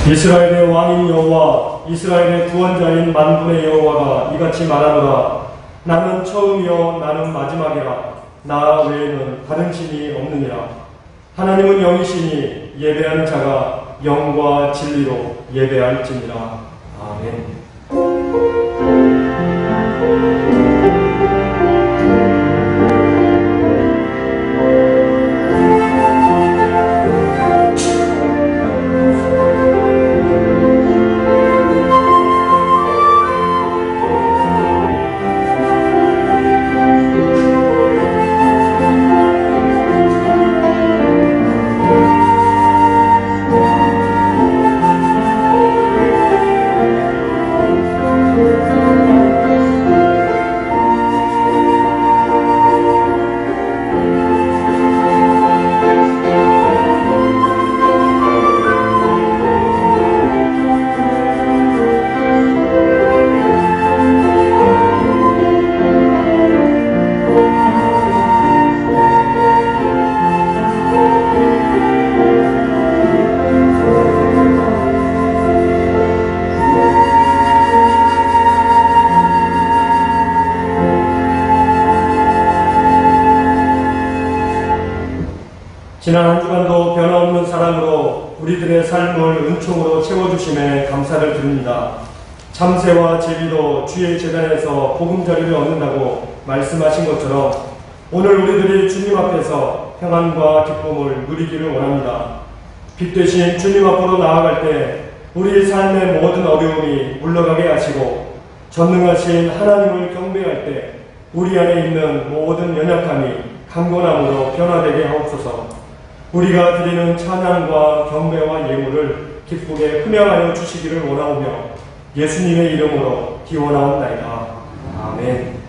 이스라엘의 왕인 여호와, 이스라엘의 구원자인 만군의 여호와가 이같이 말하노라. 나는 처음이요 나는 마지막이라. 나 외에는 다른 신이 없느니라. 하나님은 영이시니 예배하는 자가 영과 진리로 예배할지니라. 아멘. 지난 한 주간도 변함없는 사랑으로 우리들의 삶을 은총으로 채워주심에 감사를 드립니다. 참새와 제비도 주의 제단에서 보금자리를 얻는다고 말씀하신 것처럼 오늘 우리들이 주님 앞에서 평안과 기쁨을 누리기를 원합니다. 빛 대신 주님 앞으로 나아갈 때 우리 삶의 모든 어려움이 물러가게 하시고 전능하신 하나님을 경배할 때 우리 안에 있는 모든 연약함이 강건함으로 변화되게 하옵소서. 우리가 드리는 찬양과 경배와 예물을 기쁘게 흠양하여 주시기를 원하오며 예수님의 이름으로 기원하옵나이다. 아멘.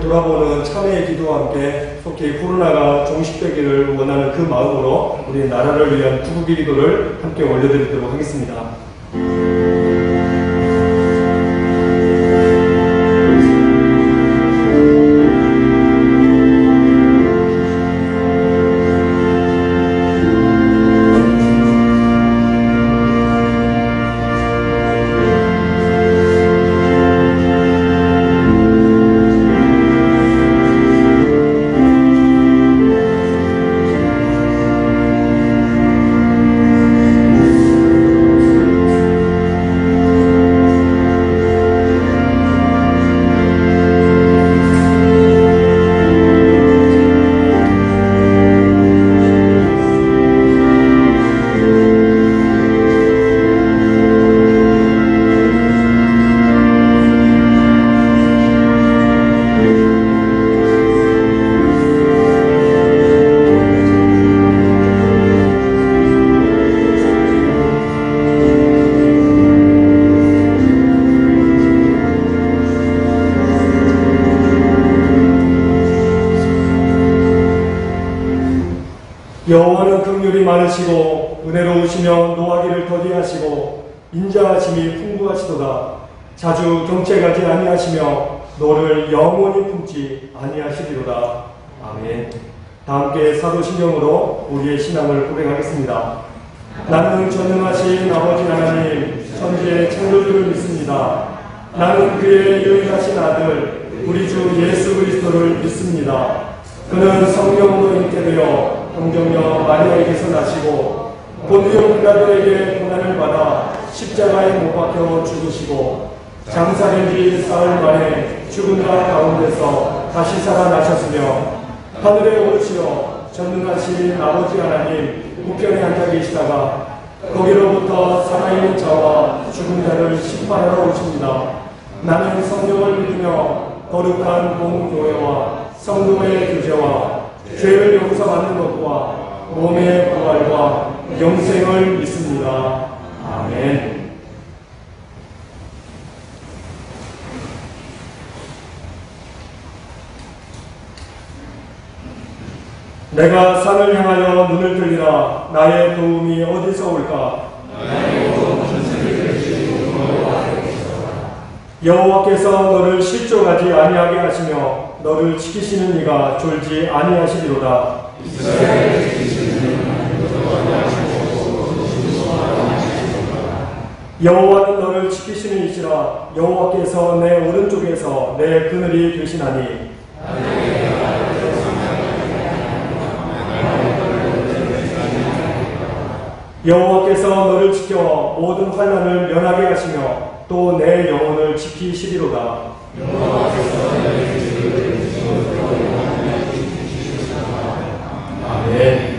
돌아보는 참회의 기도와 함께 속히 코로나가 종식되기를 원하는 그 마음으로 우리 나라를 위한 구국의 기도를 함께 올려드리도록 하겠습니다. 여호와는 긍휼이 많으시고 은혜로우시며 노하기를 더디하시고 인자하심이 풍부하시도다. 자주 경책하지 아니하시며 너를 영원히 품지 아니하시리로다. 아멘. 다 함께 사도신경으로 우리의 신앙을 고백하겠습니다. 나는 전능하신 아버지 하나님 천지의 창조주를 믿습니다. 나는 그의 유일하신 아들 우리 주 예수 그리스도를 믿습니다. 그는 성령으로 잉태 되어 동정녀 마리아에게서 나시고 본디오 빌라도에게 고난을 받아 십자가에 못 박혀 죽으시고 장사된 지 사흘 만에 죽은 자 가운데서 다시 살아나셨으며 하늘에 오르시어 전능하신 아버지 하나님 우편에 앉아 계시다가 거기로부터 살아있는 자와 죽은 자를 심판하러 오십니다. 나는 성령을 믿으며 거룩한 공교회와 성도의 교제와 죄를 용서받는 것과 몸의 부활과 영생을 믿습니다. 아멘. 내가 산을 향하여 눈을 들리라. 나의 도움이 어디서 올까? 여호와께서 너를 실족하지 아니하게 하시며 너를 지키시는 이가 졸지 아니하시리로다. 여호와는 너를 지키시는 이시라. 여호와께서 내 오른쪽에서 내 그늘이 되시나니 여호와께서 너를 지켜 모든 환난을 면하게 하시며 또 내 영혼을 지키시리로다. 아멘.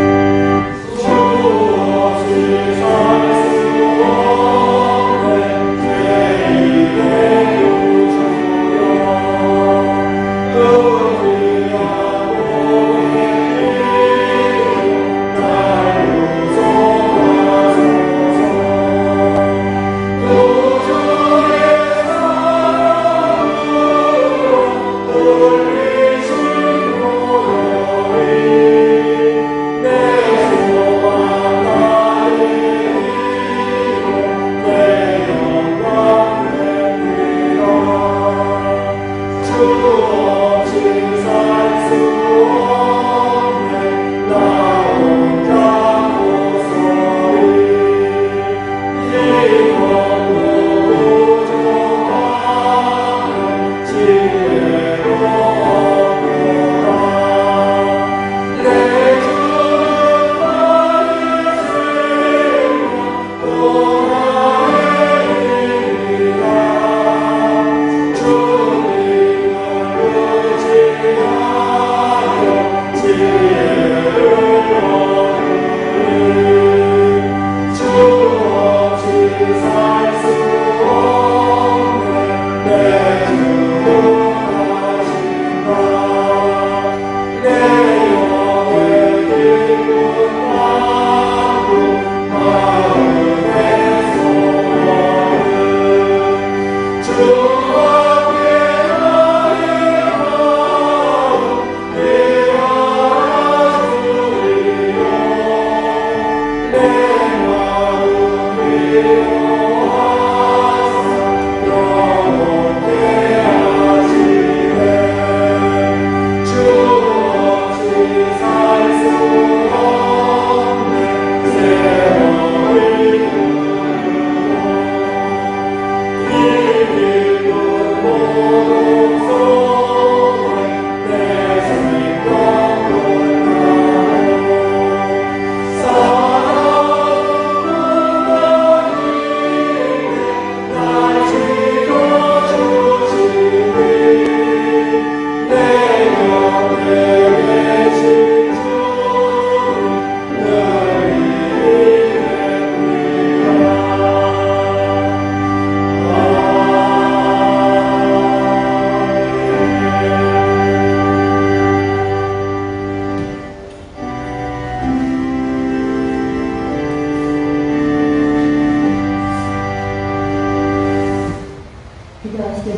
주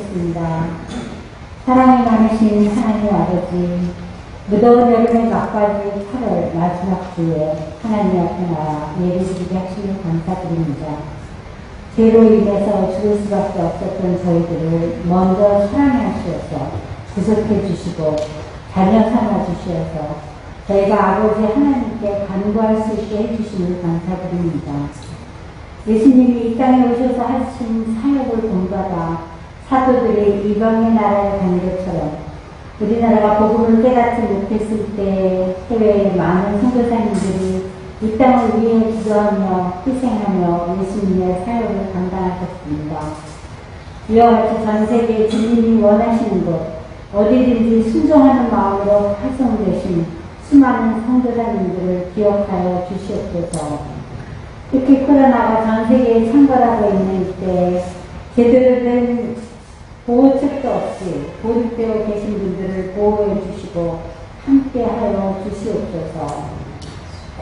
기도드리겠습니다. 사랑이 많으신 하나님 아버지, 무더운 여름의 막바지 8월 마지막 주에 하나님 앞에 나와 예배드리게 하시니 감사드립니다. 죄로 인해서 죽을 수밖에 없었던 저희들을 먼저 사랑하셔서 구속해 주시고 자녀 삼아 주셔서 저희가 아버지 하나님께 간구할 수 있게 해주심을 감사드립니다. 예수님이 이 땅에 오셔서 하신 사역을 본받아 사도들이 이방의 나라에 간 것처럼 우리나라가 복음을 깨닫지 못했을 때 해외의 많은 선교사님들이 이 땅을 위해 기도하며 희생하며 예수님의 사역을 감당하셨습니다. 이와 같이 전 세계에 주님이 원하시는 곳 어디든지 순종하는 마음으로 활성되신 수많은 선교사님들을 기억하여 주시옵소서. 특히 코로나가 전 세계에 창궐하고 있는 이때 제대로 된 보호책도 없이 고립되어 계신 분들을 보호해 주시고 함께하여 주시옵소서.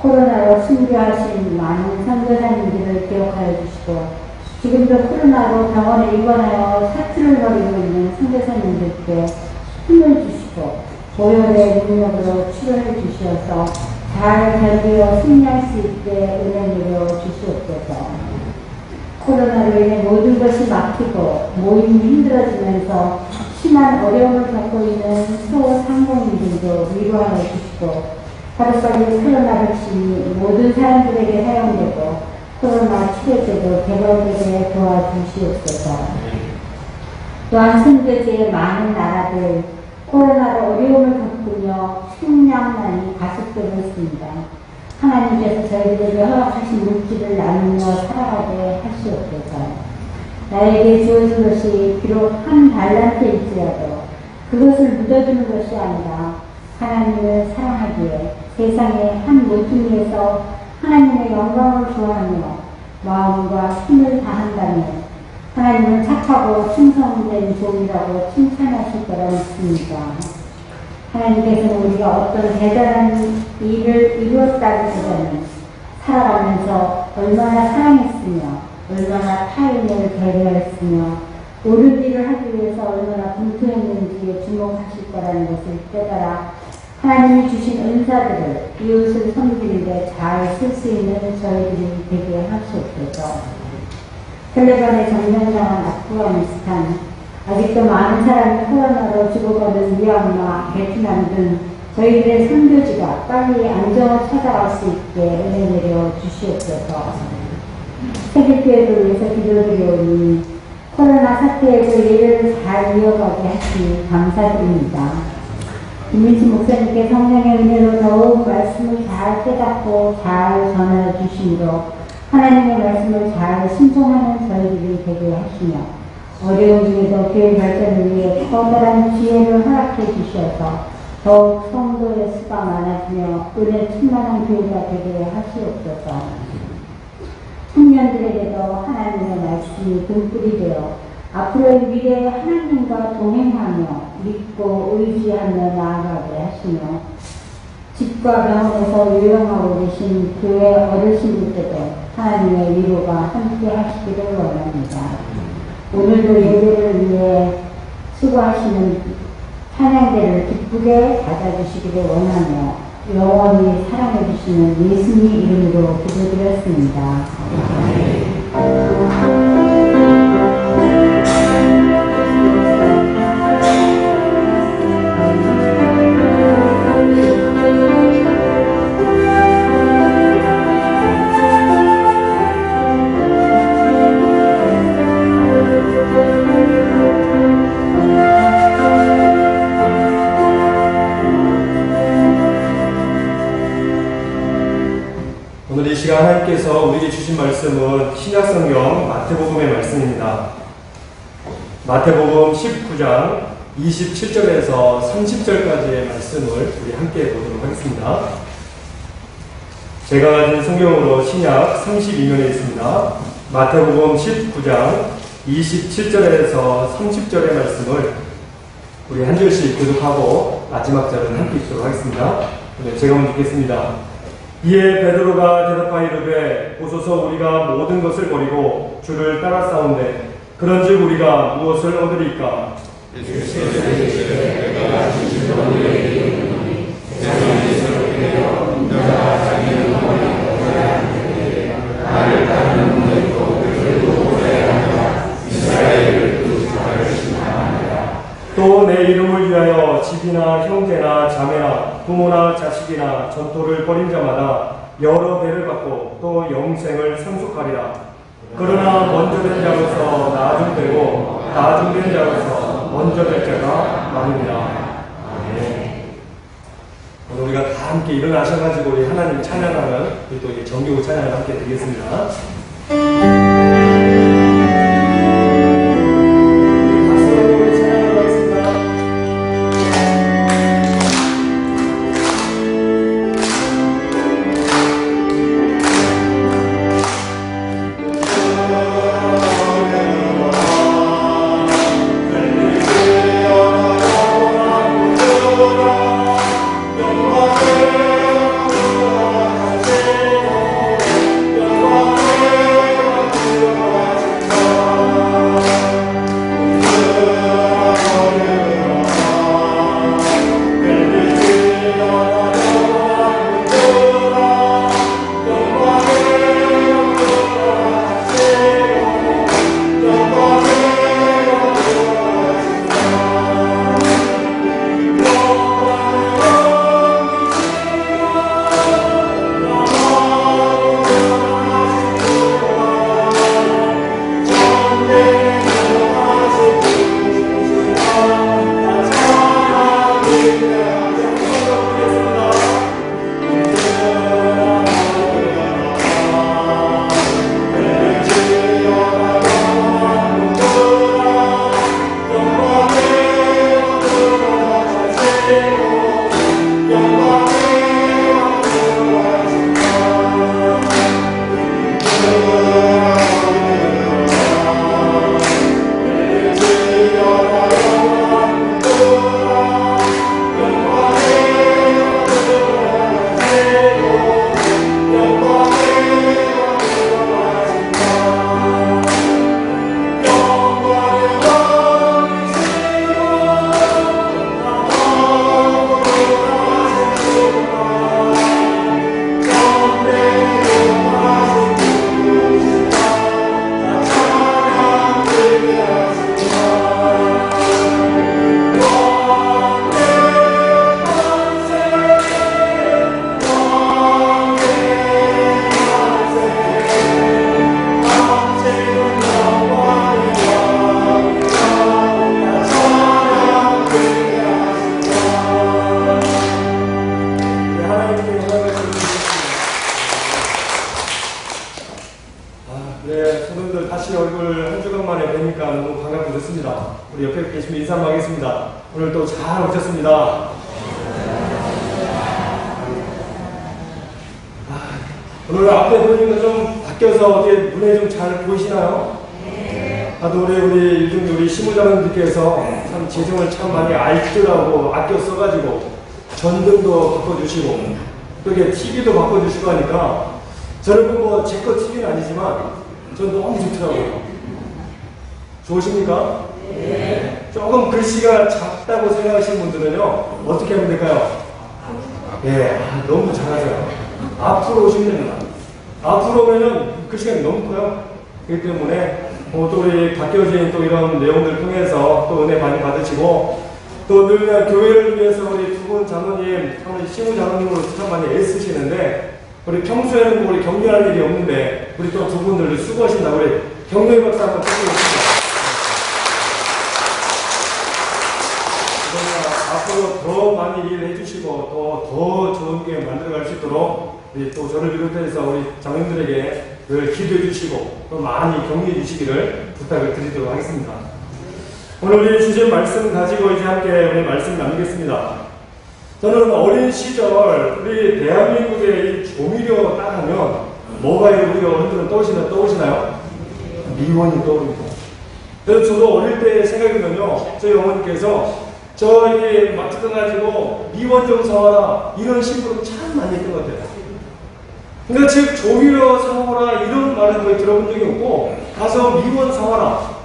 코로나로 순교하신 많은 선교사님들을 기억하여 주시고 지금도 코로나로 병원에 입원하여 사투를 벌이고 있는 선교사님들께 힘을 주시고 보혈의 능력으로 치료해 주셔서 잘 견디어 승리할 수 있게 은혜 내려 주시옵소서. 코로나로 인해 모든 것이 막히고 모임이 힘들어지면서 심한 어려움을 겪고 있는 소상공인들도 위로하여 주시고 하루빨리 코로나 백신이 모든 사람들에게 사용되고 코로나 치료제도 개발되게 도와주시옵소서. 또한 선교지의 많은 나라들 코로나로 어려움을 겪으며 식량난이 가속되고 있습니다. 하나님께서 저희들에게 허락하신 물질을 나누며 살아가게 하시옵소서. 나에게 주어진 것이 비록 한 달란트일지라도 그것을 묻어두는 것이 아니라 하나님을 사랑하기에 세상의 한 모퉁이에서 하나님의 영광을 구하며 마음과 힘을 다한다면 하나님은 착하고 충성된 종이라고 칭찬하실 거라 믿습니다. 하나님께서는 우리가 어떤 대단한 일을 이루었다기보다는 살아가면서 얼마나 사랑했으며 얼마나 타인을 배려했으며 옳은 일을 하기 위해서 얼마나 분투했는지에 주목하실 거라는 것을 깨달아 하나님이 주신 은사들을 이웃을 섬기는데 잘 쓸 수 있는 저희들이 되게 하시옵소서. 텔레반에 점령당한 아프가니스탄, 아직도 많은 사람이 코로나로 죽어가는 미얀마, 베트남 등 저희들의 선교지가 빨리 안정을 찾아갈 수 있게 은혜 내려 주시옵소서. 세계교회를 위해서 기도드리오니 코로나 사태에서 예배를 잘 이어가게 하시니 감사드립니다. 김민수 목사님께 성령의 은혜로 더욱 말씀을 잘 깨닫고 잘 전해 주심으로 하나님의 말씀을 잘 순종하는 저희들이 되게 하시며 어려운 중에도 교회 발전을 위해 커다란 지혜를 허락해 주셔서 더욱 성도의 수가 많아지며 은혜 충만한 교회가 되게 하시옵소서. 청년들에게도 하나님의 말씀이 등불이 되어 앞으로의 미래에 하나님과 동행하며 믿고 의지하며 나아가게 하시며 집과 병원에서 요양하고 계신 교회 어르신들께도 하나님의 위로가 함께 하시기를 원합니다. 오늘도 예배를 위해 수고하시는 찬양대를 기쁘게 받아주시기를 원하며 영원히 사랑해주시는 예수님 이름으로 기도드렸습니다. 오늘 이 시간 하나님께서 우리에게 주신 말씀은 신약성경 마태복음의 말씀입니다. 마태복음 19장 27절에서 30절까지의 말씀을 우리 함께 보도록 하겠습니다. 제가 가진 성경으로 신약 32면에 있습니다. 마태복음 19장 27절에서 30절의 말씀을 우리 한 절씩 교독하고 마지막 절은 함께 읽도록 하겠습니다. 제가 먼저 읽겠습니다. 이에 베드로가 대답하여 이르되 보소서 우리가 모든 것을 버리고 주를 따라 싸운데 그런즉 우리가 무엇을 얻으리까? 또 내 이름을 위하여 집이나 형제나 자매나 부모나 자식이나 전토를 벌인 자마다 여러 배를 받고 또 영생을 상속하리라. 그러나 먼저 된 자로서 나중되고 나중된 자로서 먼저 될 자가 많으니라. 오늘 우리가 다 함께 일어나셔가지고 우리 하나님 찬양하는 우리 또 정규 찬양을 함께 드리겠습니다. 우리 옆에 계시면 인사 한번 하겠습니다. 오늘 또 잘 오셨습니다. 오늘 앞에 보이는 거 좀 바뀌어서 어떻게 눈에 좀 잘 보이시나요? 나도 우리 시무장님들께서 참 재정을 참 많이 알뜰하고 아껴 써가지고 전등도 바꿔주시고 또 이게 TV도 바꿔주시고 하니까 저는 뭐 제 거 TV는 아니지만 전 너무 좋더라고요. 좋으십니까? 네. 조금 글씨가 작다고 생각하시는 분들은요 어떻게 하면 될까요? 네, 너무 잘하세요. 앞으로 오시면 됩니다. 앞으로 오면은 글씨가 너무 커요. 그렇기 때문에 또 우리 바뀌어진 또 이런 내용들을 통해서 또 은혜 많이 받으시고 또 늘 교회를 위해서 우리 두 분 장로님, 우리 시무 장로님으로 참 많이 애쓰시는데 우리 평소에는 뭐 우리 격려할 일이 없는데 우리 또 두 분들 수고하신다고 우리 격려의 박수 한번 드리겠습니다. 앞으로 더 많이 일을 해주시고 더 좋은 게 만들어갈 수 있도록 또 저를 비롯해서 우리 장로님들에게 늘 기도해 주시고 또 많이 격려해 주시기를 부탁을 드리도록 하겠습니다. 오늘 우리 주제 말씀 가지고 이제 함께 우리 말씀 나누겠습니다. 저는 어린 시절 우리 대한민국의 이 조미료 딱 하면 뭐가 우리가 어른들은 떠오르시나요? 미원이 떠오릅니다. 그래서 저도 어릴 때 생각해보면요 저희 어머니께서 저에게 마트 가가지고 미원 좀 사와라 이런 식으로 참 많이 했던 것 같아요. 그러니까 즉 조미료 사와라 이런 말은 거의 들어본 적이 없고 가서 미원 사와라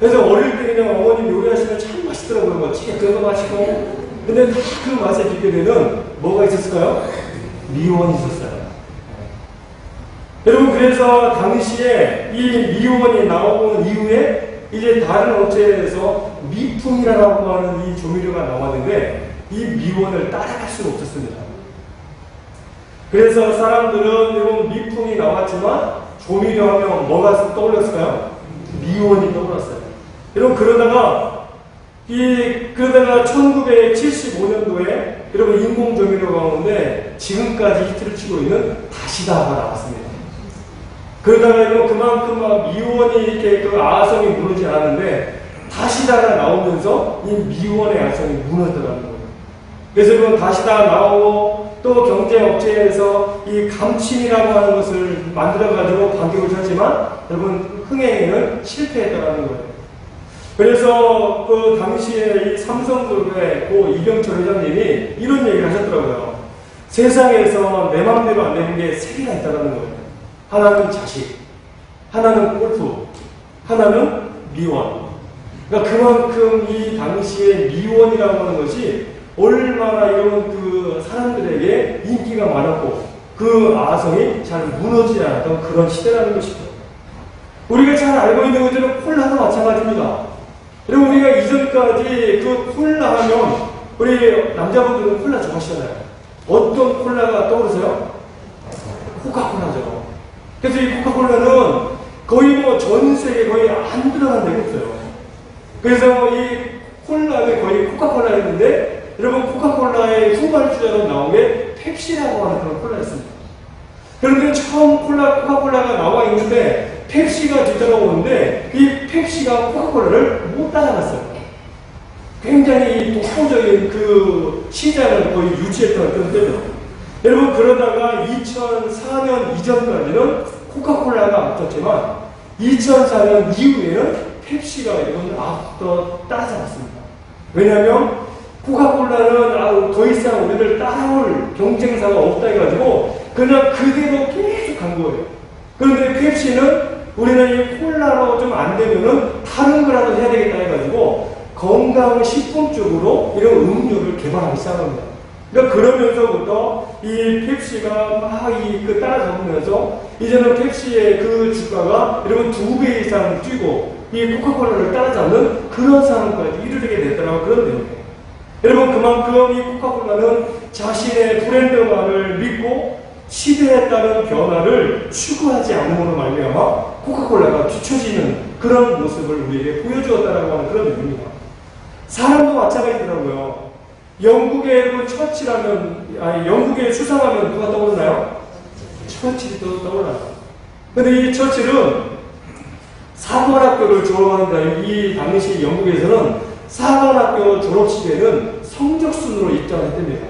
그래서 어릴 때 그냥 어머님 요리하시면 참 맛있더라고요. 뭐 찌개 끓여도 맛있고. 근데 그 맛에 비게 되는 뭐가 있었을까요? 미원이 있었어요. 여러분, 그래서 당시에 이 미원이 나온 이후에 이제 다른 업체에서 미풍이라고 하는 이 조미료가 나왔는데 이 미원을 따라갈 수가 없었습니다. 그래서 사람들은 여러분 미풍이 나왔지만 조미료 하면 뭐가 떠올렸을까요? 미원이 떠올랐어요. 여러분, 그러다가 1975년도에 여러분 인공 조미료 가운데 지금까지 히트를 치고 있는 다시다가 나왔습니다. 그러다가 이거 그만큼 막 미원이 이렇게 그 아성이 무너지지 않았는데 다시다가 나오면서 이 미원의 아성이 무너졌다는 거예요. 그래서 이건 다시다 나오고 또 경제업체에서 이 감침이라고 하는 것을 만들어가지고 반격을 쳤지만 여러분 흥행에는 실패했다는 거예요. 그래서 그 당시에 이 삼성그룹의 고 이병철 회장님이 이런 얘기를 하셨더라고요. 세상에서 내 마음대로 안 되는 게 세 개가 있다는 거예요. 하나는 자식, 하나는 골프, 하나는 미원. 그러니까 그만큼 이 당시에 미원이라고 하는 것이 얼마나 이런 그 사람들에게 인기가 많았고 그 아성이 잘 무너지지 않았던 그런 시대라는 것이죠. 우리가 잘 알고 있는 것처럼 콜라도 마찬가지입니다. 그리고 우리가 이전까지 그 콜라 하면 우리 남자분들은 콜라 좋아하시잖아요. 어떤 콜라가 떠오르세요? 코카콜라죠. 그래서 이 코카콜라는 거의 뭐 전 세계에 거의 안 들어간 데가 없어요. 그래서 이 콜라가 거의 코카콜라였는데 여러분 코카콜라의 후발주자로 나온 게 펩시라고 하는 그런 콜라였습니다. 그런데 처음 코카콜라가 나와 있는데 펩시가 뒤따라오는데 이 펩시가 코카콜라를 못 따라갔어요. 굉장히 독보적인 그 시장을 거의 유지했던 그런 때죠. 여러분, 그러다가 2004년 이전까지는 코카콜라가 앞섰지만 2004년 이후에는 펩시가 이건 앞서 따라잡았습니다. 왜냐하면 코카콜라는 더 이상 우리를 따라올 경쟁사가 없다 해가지고 그냥 그대로 계속 간 거예요. 그런데 펩시는 우리는 이 콜라로 좀 안 되면은 다른 거라도 해야 되겠다 해가지고 건강식품 쪽으로 이런 음료를 개발하기 시작합니다. 그러니까 그러면서부터 이 펩시가 막 따라잡으면서 이제는 펩시의 그 주가가 여러분 2배 이상 뛰고 이 코카콜라를 따라잡는 그런 상황까지 이르게 됐다는 그런 내용이에요. 여러분, 그만큼 이 코카콜라는 자신의 브랜드만을 믿고 시대에 따른 변화를 추구하지 않음으로 말미암아 코카콜라가 뒤처지는 그런 모습을 우리에게 보여주었다라고 하는 그런 의미입니다. 사람도 마찬가지더라고요. 영국의 처치라면, 영국의 수상하면 누가 떠오르나요? 처칠이 떠올라요. 근데 이 처칠은 사관학교를 졸업한다. 이 당시 영국에서는 사관학교 졸업식에는 성적순으로 입장을 했답니다.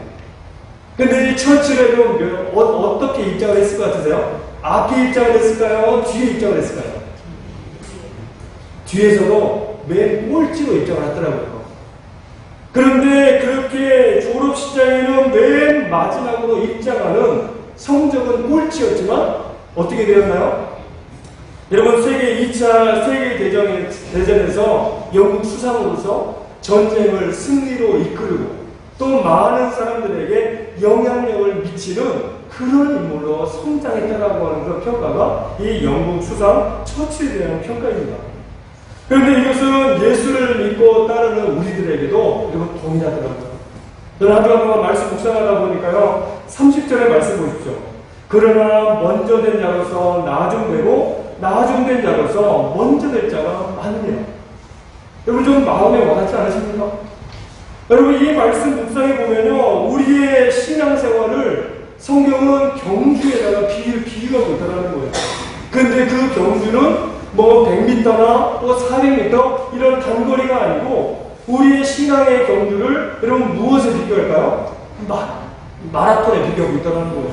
근데 이 처칠에는 어떻게 입장을 했을 것 같으세요? 앞에 입장을 했을까요? 뒤에 입장을 했을까요? 뒤에서도 맨 꼴찌로 입장을 하더라고요. 그런데 그렇게 졸업식장에는 맨 마지막으로 입장하는 성적은 꼴찌였지만 어떻게 되었나요? 여러분, 세계 2차 세계대전에서 영국 수상으로서 전쟁을 승리로 이끌고 또 많은 사람들에게 영향력을 미치는 그런 인물로 성장했다라고 하는 그 평가가 이 영국 수상 처칠에 대한 평가입니다. 그런데 이것은 예수를 믿고 따르는 우리들에게도 이거 동일하더라고요. 저는 한 주간 말씀 묵상하다 보니까요, 30절의 말씀 보십시오. 그러나 먼저 된 자로서 나중되고 나중된 자로서 먼저 될 자가 많으냐. 여러분, 좀 마음에 와닿지 않으십니까? 여러분, 이 말씀 묵상해 보면요, 우리의 신앙생활을 성경은 경주에다가 비유하고 있다는 거예요. 근데 그 경주는 뭐 100m나 또 400m 이런 단거리가 아니고 우리의 신앙의 경주를 여러분 무엇에 비교할까요? 마라톤에 비교하고 있다는 거예요.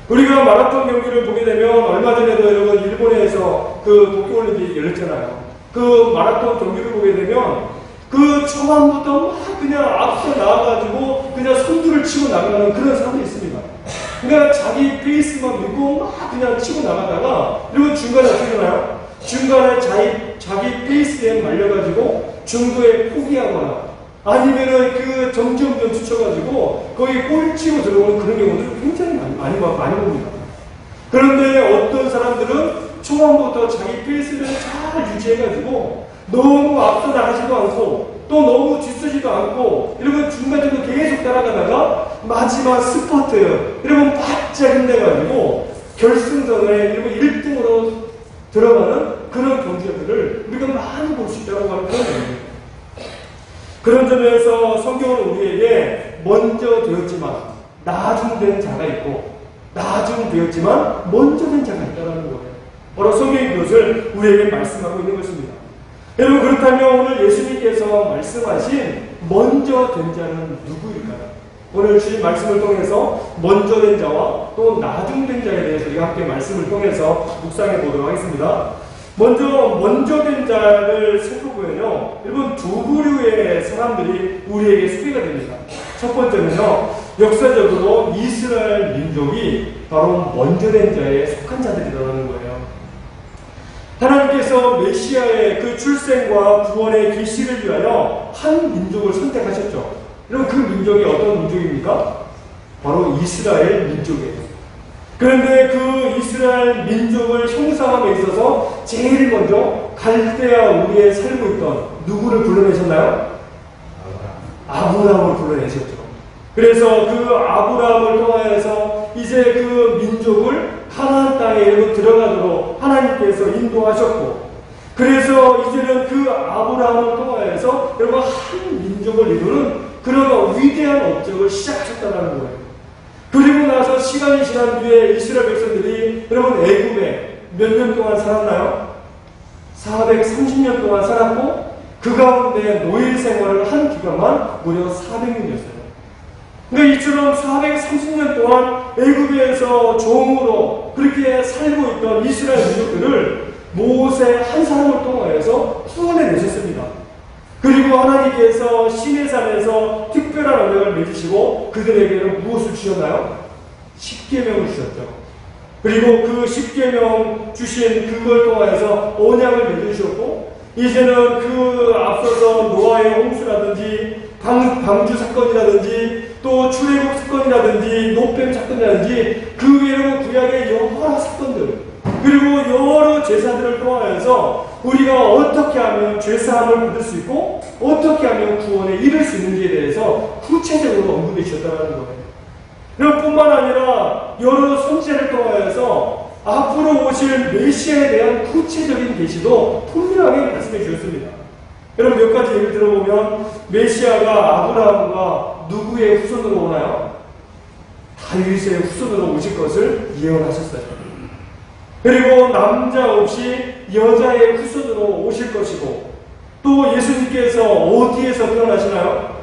우리가 마라톤 경기를 보게 되면 얼마 전에도 여러분 일본에서 그 도쿄올림픽이 열렸잖아요. 그 마라톤 경기를 보게 되면 그 초반부터 막 그냥 앞서 나와가지고 그냥 선두를 치고 나가는 그런 사람이 있습니다. 그러니까 자기 페이스만 믿고 막 그냥 치고 나가다가 그리고 중간에 어떻게 되나요? 중간에 자기 페이스에 말려가지고 중도에 포기하거나 아니면은 그 점점점 지쳐가지고 거의 꼴찌고 들어오는 그런 경우들 굉장히 많이 봅니다. 그런데 어떤 사람들은 초반부터 자기 페이스를 잘 유지해가지고 너무 앞서 나가지도 않고 또 너무 뒤서지도 않고 이러면 중간중간 계속 따라가다가 마지막 스퍼트 이러면 바짝 힘내가지고 결승전에 이러면 1등으로 들어가는 그런 경기들을 우리가 많이 볼 수 있다고 하는 거예요. 그런 점에서 성경은 우리에게 먼저 되었지만 나중된 자가 있고 나중되었지만 먼저 된 자가 있다는 거예요. 바로 성경이 그것을 우리에게 말씀하고 있는 것입니다. 여러분 그렇다면 오늘 예수님께서 말씀하신 먼저 된 자는 누구일까요? 오늘 주신 말씀을 통해서 먼저 된 자와 또 나중된 자에 대해서 우리가 함께 말씀을 통해서 묵상해 보도록 하겠습니다. 먼저 된 자를 살펴보면요, 여러분 두 부류의 사람들이 우리에게 소개가 됩니다. 첫 번째는요, 역사적으로 이스라엘 민족이 바로 먼저 된 자에 속한 자들이라는 거예요. 하나님께서 메시아의 그 출생과 구원의 계시를 위하여 한 민족을 선택하셨죠. 여러분 그 민족이 어떤 민족입니까? 바로 이스라엘 민족이에요. 그런데 그 이스라엘 민족을 형성함에 있어서 제일 먼저 갈대아 우리에 살고 있던 누구를 불러내셨나요? 아브라함을 불러내셨죠. 그래서 그 아브라함을 통하여서 이제 그 민족을 가나안 땅에 들어가도록 하나님께서 인도하셨고, 그래서 이제는 그 아브라함을 통하여서 여러분 한 민족을 이루는 그런 위대한 업적을 시작하셨다는 거예요. 그리고 나서 시간이 지난 뒤에 이스라엘 백성들이 여러분 애굽에 몇 년 동안 살았나요? 430년 동안 살았고 그 가운데 노예 생활을 한 기간만 무려 400년이었어요. 그러니까 이처럼 430년 동안 애굽에서 종으로 그렇게 살고 있던 이스라엘 민족들을 모세 한 사람을 통하여서 구원해 내셨습니다. 그리고 하나님께서 시내산에서 특별한 언약을 맺으시고 그들에게는 무엇을 주셨나요? 십계명을 주셨죠. 그리고 그 십계명 주신 그걸 통하여서 언약을 맺으셨고, 이제는 그 앞서서 노아의 홍수라든지 방주 사건이라든지 또 출애굽 사건이라든지 노뱀 사건이라든지 그 외에도 구약의 여러 사건들, 그리고 여러 제사들을 통하여서 우리가 어떻게 하면 죄사함을 받을 수 있고 어떻게 하면 구원에 이를 수 있는지에 대해서 구체적으로 언급해 주셨다는 거예요. 뿐만 아니라 여러 선지자를 통하여서 앞으로 오실 메시아에 대한 구체적인 계시도 분명하게 말씀해 주셨습니다. 여러분 몇 가지 예를 들어보면 메시아가 아브라함과 누구의 후손으로 오나요? 다윗의 후손으로 오실 것을 예언하셨어요. 그리고 남자 없이 여자의 후손으로 오실 것이고, 또 예수님께서 어디에서 태어나시나요?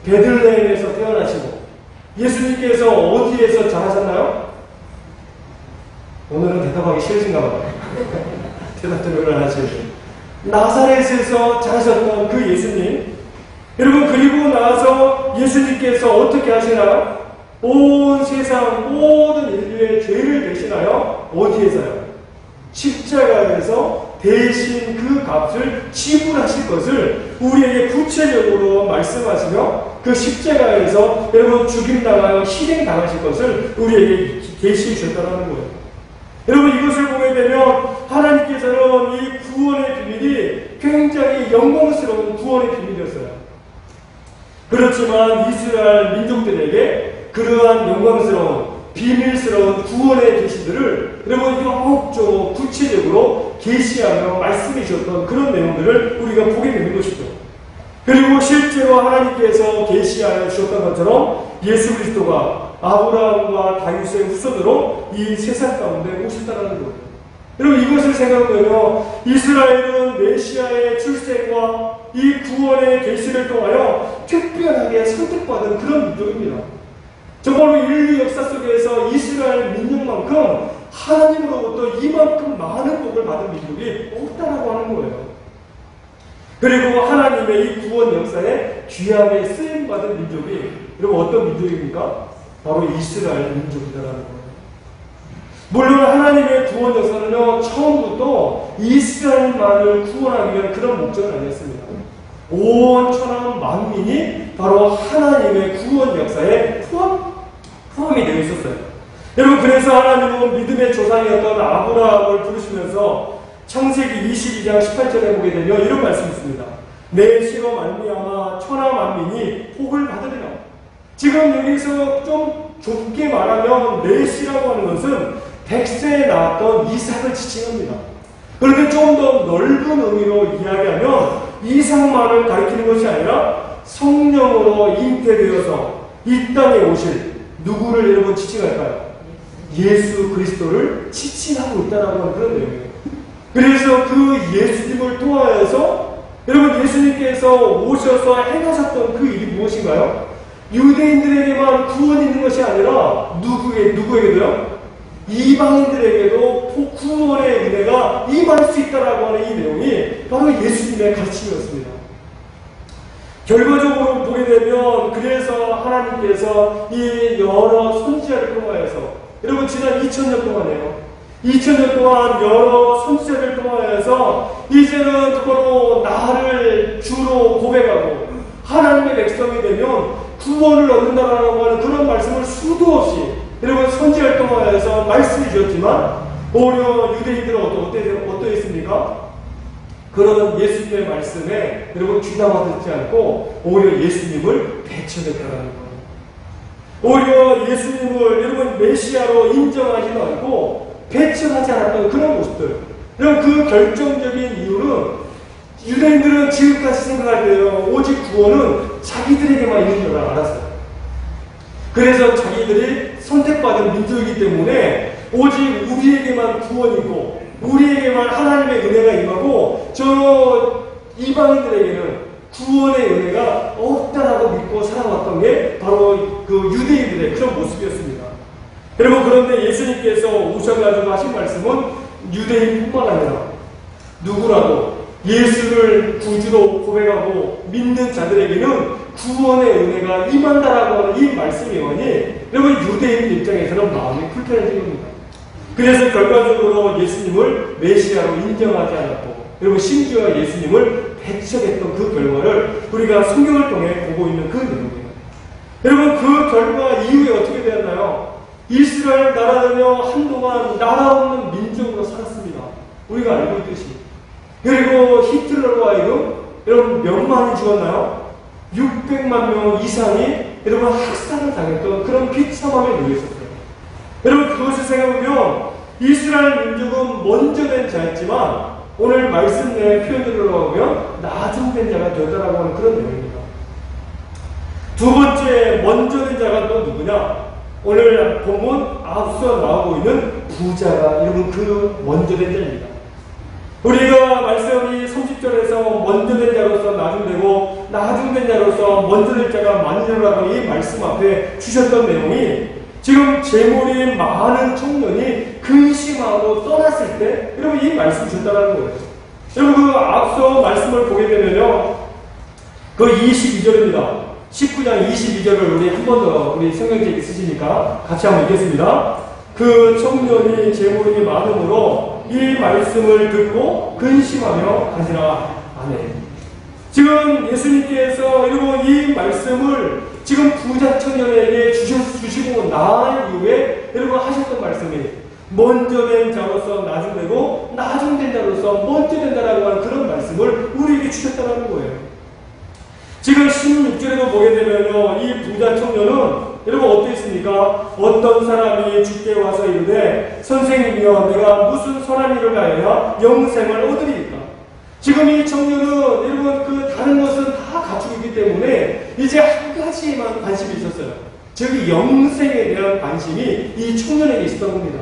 베들레헴에서 태어나시고, 예수님께서 어디에서 자라셨나요? 오늘은 대답하기 싫으신가 봐요. 대답들을 하시죠. 나사렛에서 자라셨던 그 예수님, 여러분 그리고 나서 예수님께서 어떻게 하시나요? 온 세상 모든 인류의 죄를 대신하여 어디에서요? 십자가에서 대신 그 값을 지불하실 것을 우리에게 구체적으로 말씀하시며 그 십자가에서 여러분 죽임당하여 희생당하실 것을 우리에게 계시해 주셨다는 거예요. 여러분 이것을 보게 되면 하나님께서는 이 구원의 비밀이 굉장히 영광스러운 구원의 비밀이었어요. 그렇지만 이스라엘 민족들에게 그러한 영광스러운 비밀스러운 구원의 계시들을 여러분 영업적으로 구체적으로 계시하며 말씀해 주셨던 그런 내용들을 우리가 보게 되는 것이죠. 그리고 실제로 하나님께서 계시하여 주셨던 것처럼 예수 그리스도가 아브라함과 다윗의 후손으로 이 세상 가운데 오셨다는 거예요. 여러분 이것을 생각하면 이스라엘은 메시아의 출생과 이 구원의 계시를 통하여 특별하게 선택받은 그런 민족입니다. 정말로 인류 역사 속에서 이스라엘 민족만큼 하나님으로부터 이만큼 많은 복을 받은 민족이 없다라고 하는 거예요. 그리고 하나님의 이 구원 역사에 귀하게 쓰임받은 민족이 여러분 어떤 민족입니까? 바로 이스라엘 민족이라는 거예요. 물론 하나님의 구원 역사는요, 처음부터 이스라엘만을 구원하기 위한 그런 목적은 아니었습니다. 온 천하 만민이 바로 하나님의 구원 역사에 포함이 되어 있었어요. 여러분, 그래서 하나님은 믿음의 조상이었던 아브라함을 부르시면서 창세기 22장 18절에 보게 되면 이런 말씀이 있습니다. 내 씨로 말미암아 천하 만민이 복을 받으리라. 지금 여기서 좀 좁게 말하면 내 씨라고 하는 것은 백세에 낳았던 이삭을 지칭합니다. 그런데 좀 더 넓은 의미로 이야기하면 이삭만을 가리키는 것이 아니라 성령으로 잉태되어서 이 땅에 오실 누구를 여러분 지칭할까요? 예수 그리스도를 지칭하고 있다라고 하는 그런 내용이에요. 그래서 그 예수님을 통하여서 여러분 예수님께서 오셔서 행하셨던 그 일이 무엇인가요? 유대인들에게만 구원이 있는 것이 아니라 누구에게도요? 이방인들에게도 구원의 은혜가 임할 수 있다라고 하는 이 내용이 바로 예수님의 가르침이었습니다. 결과적으로 보게 되면 그래서 하나님께서 이 여러 선지자를 통하여서 여러분 지난 2000년 동안에요. 2000년 동안 여러 선지자를 통하여서 이제는 바로 나를 주로 고백하고 하나님의 백성이 되면 구원을 얻는다라고 하는 그런 말씀을 수도 없이 여러분 선지자를 통하여서 말씀해 주셨지만 오히려 유대인들은 어떠했습니까? 그런 예수님의 말씀에 여러분 귀담아 듣지 않고 오히려 예수님을 배척했다는 거예요. 오히려 예수님을 여러분 메시아로 인정하지도 않고 배척하지 않았던 그런 모습들. 여러분 그 결정적인 이유는 유대인들은 지금까지 생각할 때요 오직 구원은 자기들에게만 있는 줄 알았어요. 그래서 자기들이 선택받은 민족이기 때문에 오직 우리에게만 구원이고 우리에게만 하나님의 은혜가 임하고 저 이방인들에게는 구원의 은혜가 없다라고 믿고 살아왔던 게 바로 그 유대인들의 그런 모습이었습니다. 여러분 그런데 예수님께서 오셔가지고 하신 말씀은 유대인뿐만 아니라 누구라도 예수를 구주로 고백하고 믿는 자들에게는 구원의 은혜가 임한다라고 하는 이 말씀이오니 여러분 유대인 입장에서는 마음이 불편해진 겁니다. 그래서 결과적으로 예수님을 메시아로 인정하지 않았고 여러분 심지어 예수님을 배척했던 그 결과를 우리가 성경을 통해 보고 있는 그 내용입니다. 여러분 그 결과 이후에 어떻게 되었나요? 이스라엘 나라는요 한동안 나라 없는 민족으로 살았습니다. 우리가 알고 있듯이. 그리고 히틀러로 하여금 여러분 몇 만이 죽었나요? 600만 명 이상이 여러분 학살을 당했던 그런 비참함에 놓였었어요. 여러분 그것을 생각해보면 이스라엘 민족은 먼저 된 자였지만 오늘 말씀 내 표현으로 보면 나중된 자가 되었다라고 하는 그런 내용입니다. 두 번째 먼저 된 자가 또 누구냐? 오늘 본문 앞서 나오고 있는 부자가 여러분 그 먼저 된 자입니다. 우리가 말씀이 30절에서 먼저 된 자로서 나중되고 나중된 자로서 먼저 된 자가 만일이라고 이 말씀 앞에 주셨던 내용이 지금 재물이 많은 청년이 근심하고 떠났을 때 여러분 이 말씀 주셨다는 거예요. 여러분 그 앞서 말씀을 보게 되면요 그 22절입니다. 19장 22절을 우리 한 번 더 우리 성경책에 있으시니까 같이 한번 읽겠습니다. 그 청년이 재물이 많으므로 이 말씀을 듣고 근심하며 가지라. 아멘. 지금 예수님께서 여러분 이 말씀을 지금 부자 청년에게 주시고 난 이후에 여러분 하셨던 말씀이 먼저 된 자로서 나중되고 나중된 자로서 먼저 된다라고 하는 그런 말씀을 우리에게 주셨다는 거예요. 지금 16절에도 보게 되면요 이 부자 청년은 여러분 어떠했습니까? 어떤 사람이 주께 와서 이르되 선생님이여 내가 무슨 선한 일을 하여야 영생을 얻으리이까? 지금 이 청년은 여러분 그 다른 것은 다 갖추고 있기 때문에 이제 한 가지에만 관심이 있었어요. 즉 영생에 대한 관심이 이 청년에게 있었던 겁니다.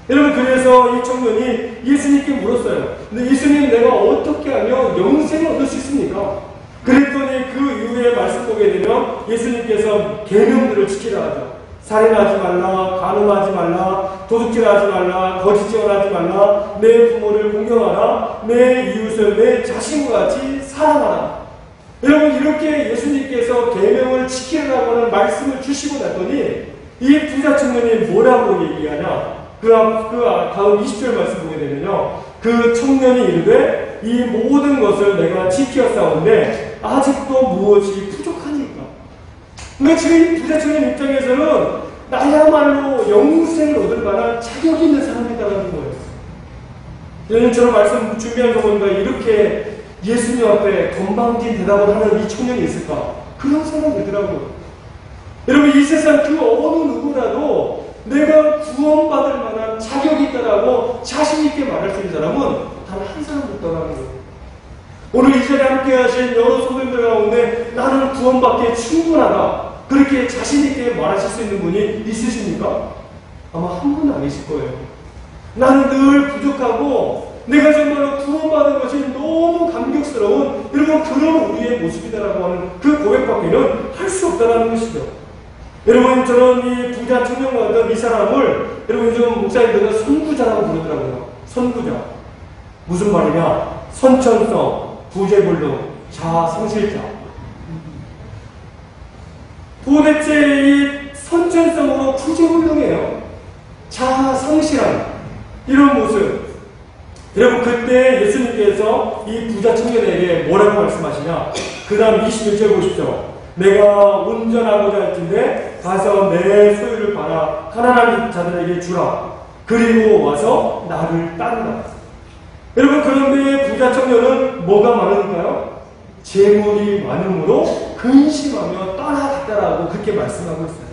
여러분 그래서 이 청년이 예수님께 물었어요. 근데 예수님 내가 어떻게 하면 영생을 얻을 수 있습니까? 그랬더니 그 이후에 말씀 보게 되면 예수님께서 계명들을 지키라 하죠. 살인하지 말라, 간음하지 말라, 도둑질하지 말라, 거짓죄언하지 말라, 내 부모를 공경하라, 내 이웃을 내 자신과 같이 사랑하라. 여러분 이렇게 예수님께서 계명을 지키라고 하는 말씀을 주시고 났더니 이 부자 청년이 뭐라고 얘기하냐? 다음 20절 말씀 보게 되면요. 그 청년이 이르되 이 모든 것을 내가 지키었사온데 아직도 무엇이 부족하니까. 그러니까 지금 이 부자 청년 입장에서는 나야말로 영생을 얻을 만한 자격이 있는 사람이다라는 거예요. 예전처럼 말씀 준비한 거 보니까 이렇게 예수님 앞에 건방진 대답을 하는 이 청년이 있을까? 그런 생각이 들더라고요. 여러분, 이 세상 그 어느 누구라도 내가 구원받을 만한 자격이 있다라고 자신있게 말할 수 있는 사람은 단 한 사람도 없다는 거예요. 오늘 이 자리에 함께 하신 여러 성도님들 가운데 나는 구원받기에 충분하다, 그렇게 자신있게 말하실 수 있는 분이 있으십니까? 아마 한 분도 안 계실 거예요. 나는 늘 부족하고 내가 정말로 구원받은 것이 너무 감격스러운, 여러분, 그런 우리의 모습이다라고 하는 그 고백밖에는 할 수 없다는 것이죠. 여러분, 저는 이 부자 청년과 같은 이 사람을 여러분 좀 목사님들은 선부자라고 부르더라고요. 선부자. 무슨 말이냐? 선천성, 부재불능, 자아성실자. 도대체 이 선천성으로 부재불능이에요. 자아성실한 이런 모습. 여러분, 그때 예수님께서 이 부자 청년에게 뭐라고 말씀하시냐? 그 다음 21절 보십시오. 내가 운전하고자 할진대 가서 내 소유를 팔아 가난한 자들에게 주라. 그리고 와서 나를 따르라. 여러분, 그런데 부자 청년은 뭐가 많으니까요? 재물이 많음으로 근심하며 떠나갔다라고 그렇게 말씀하고 있어요.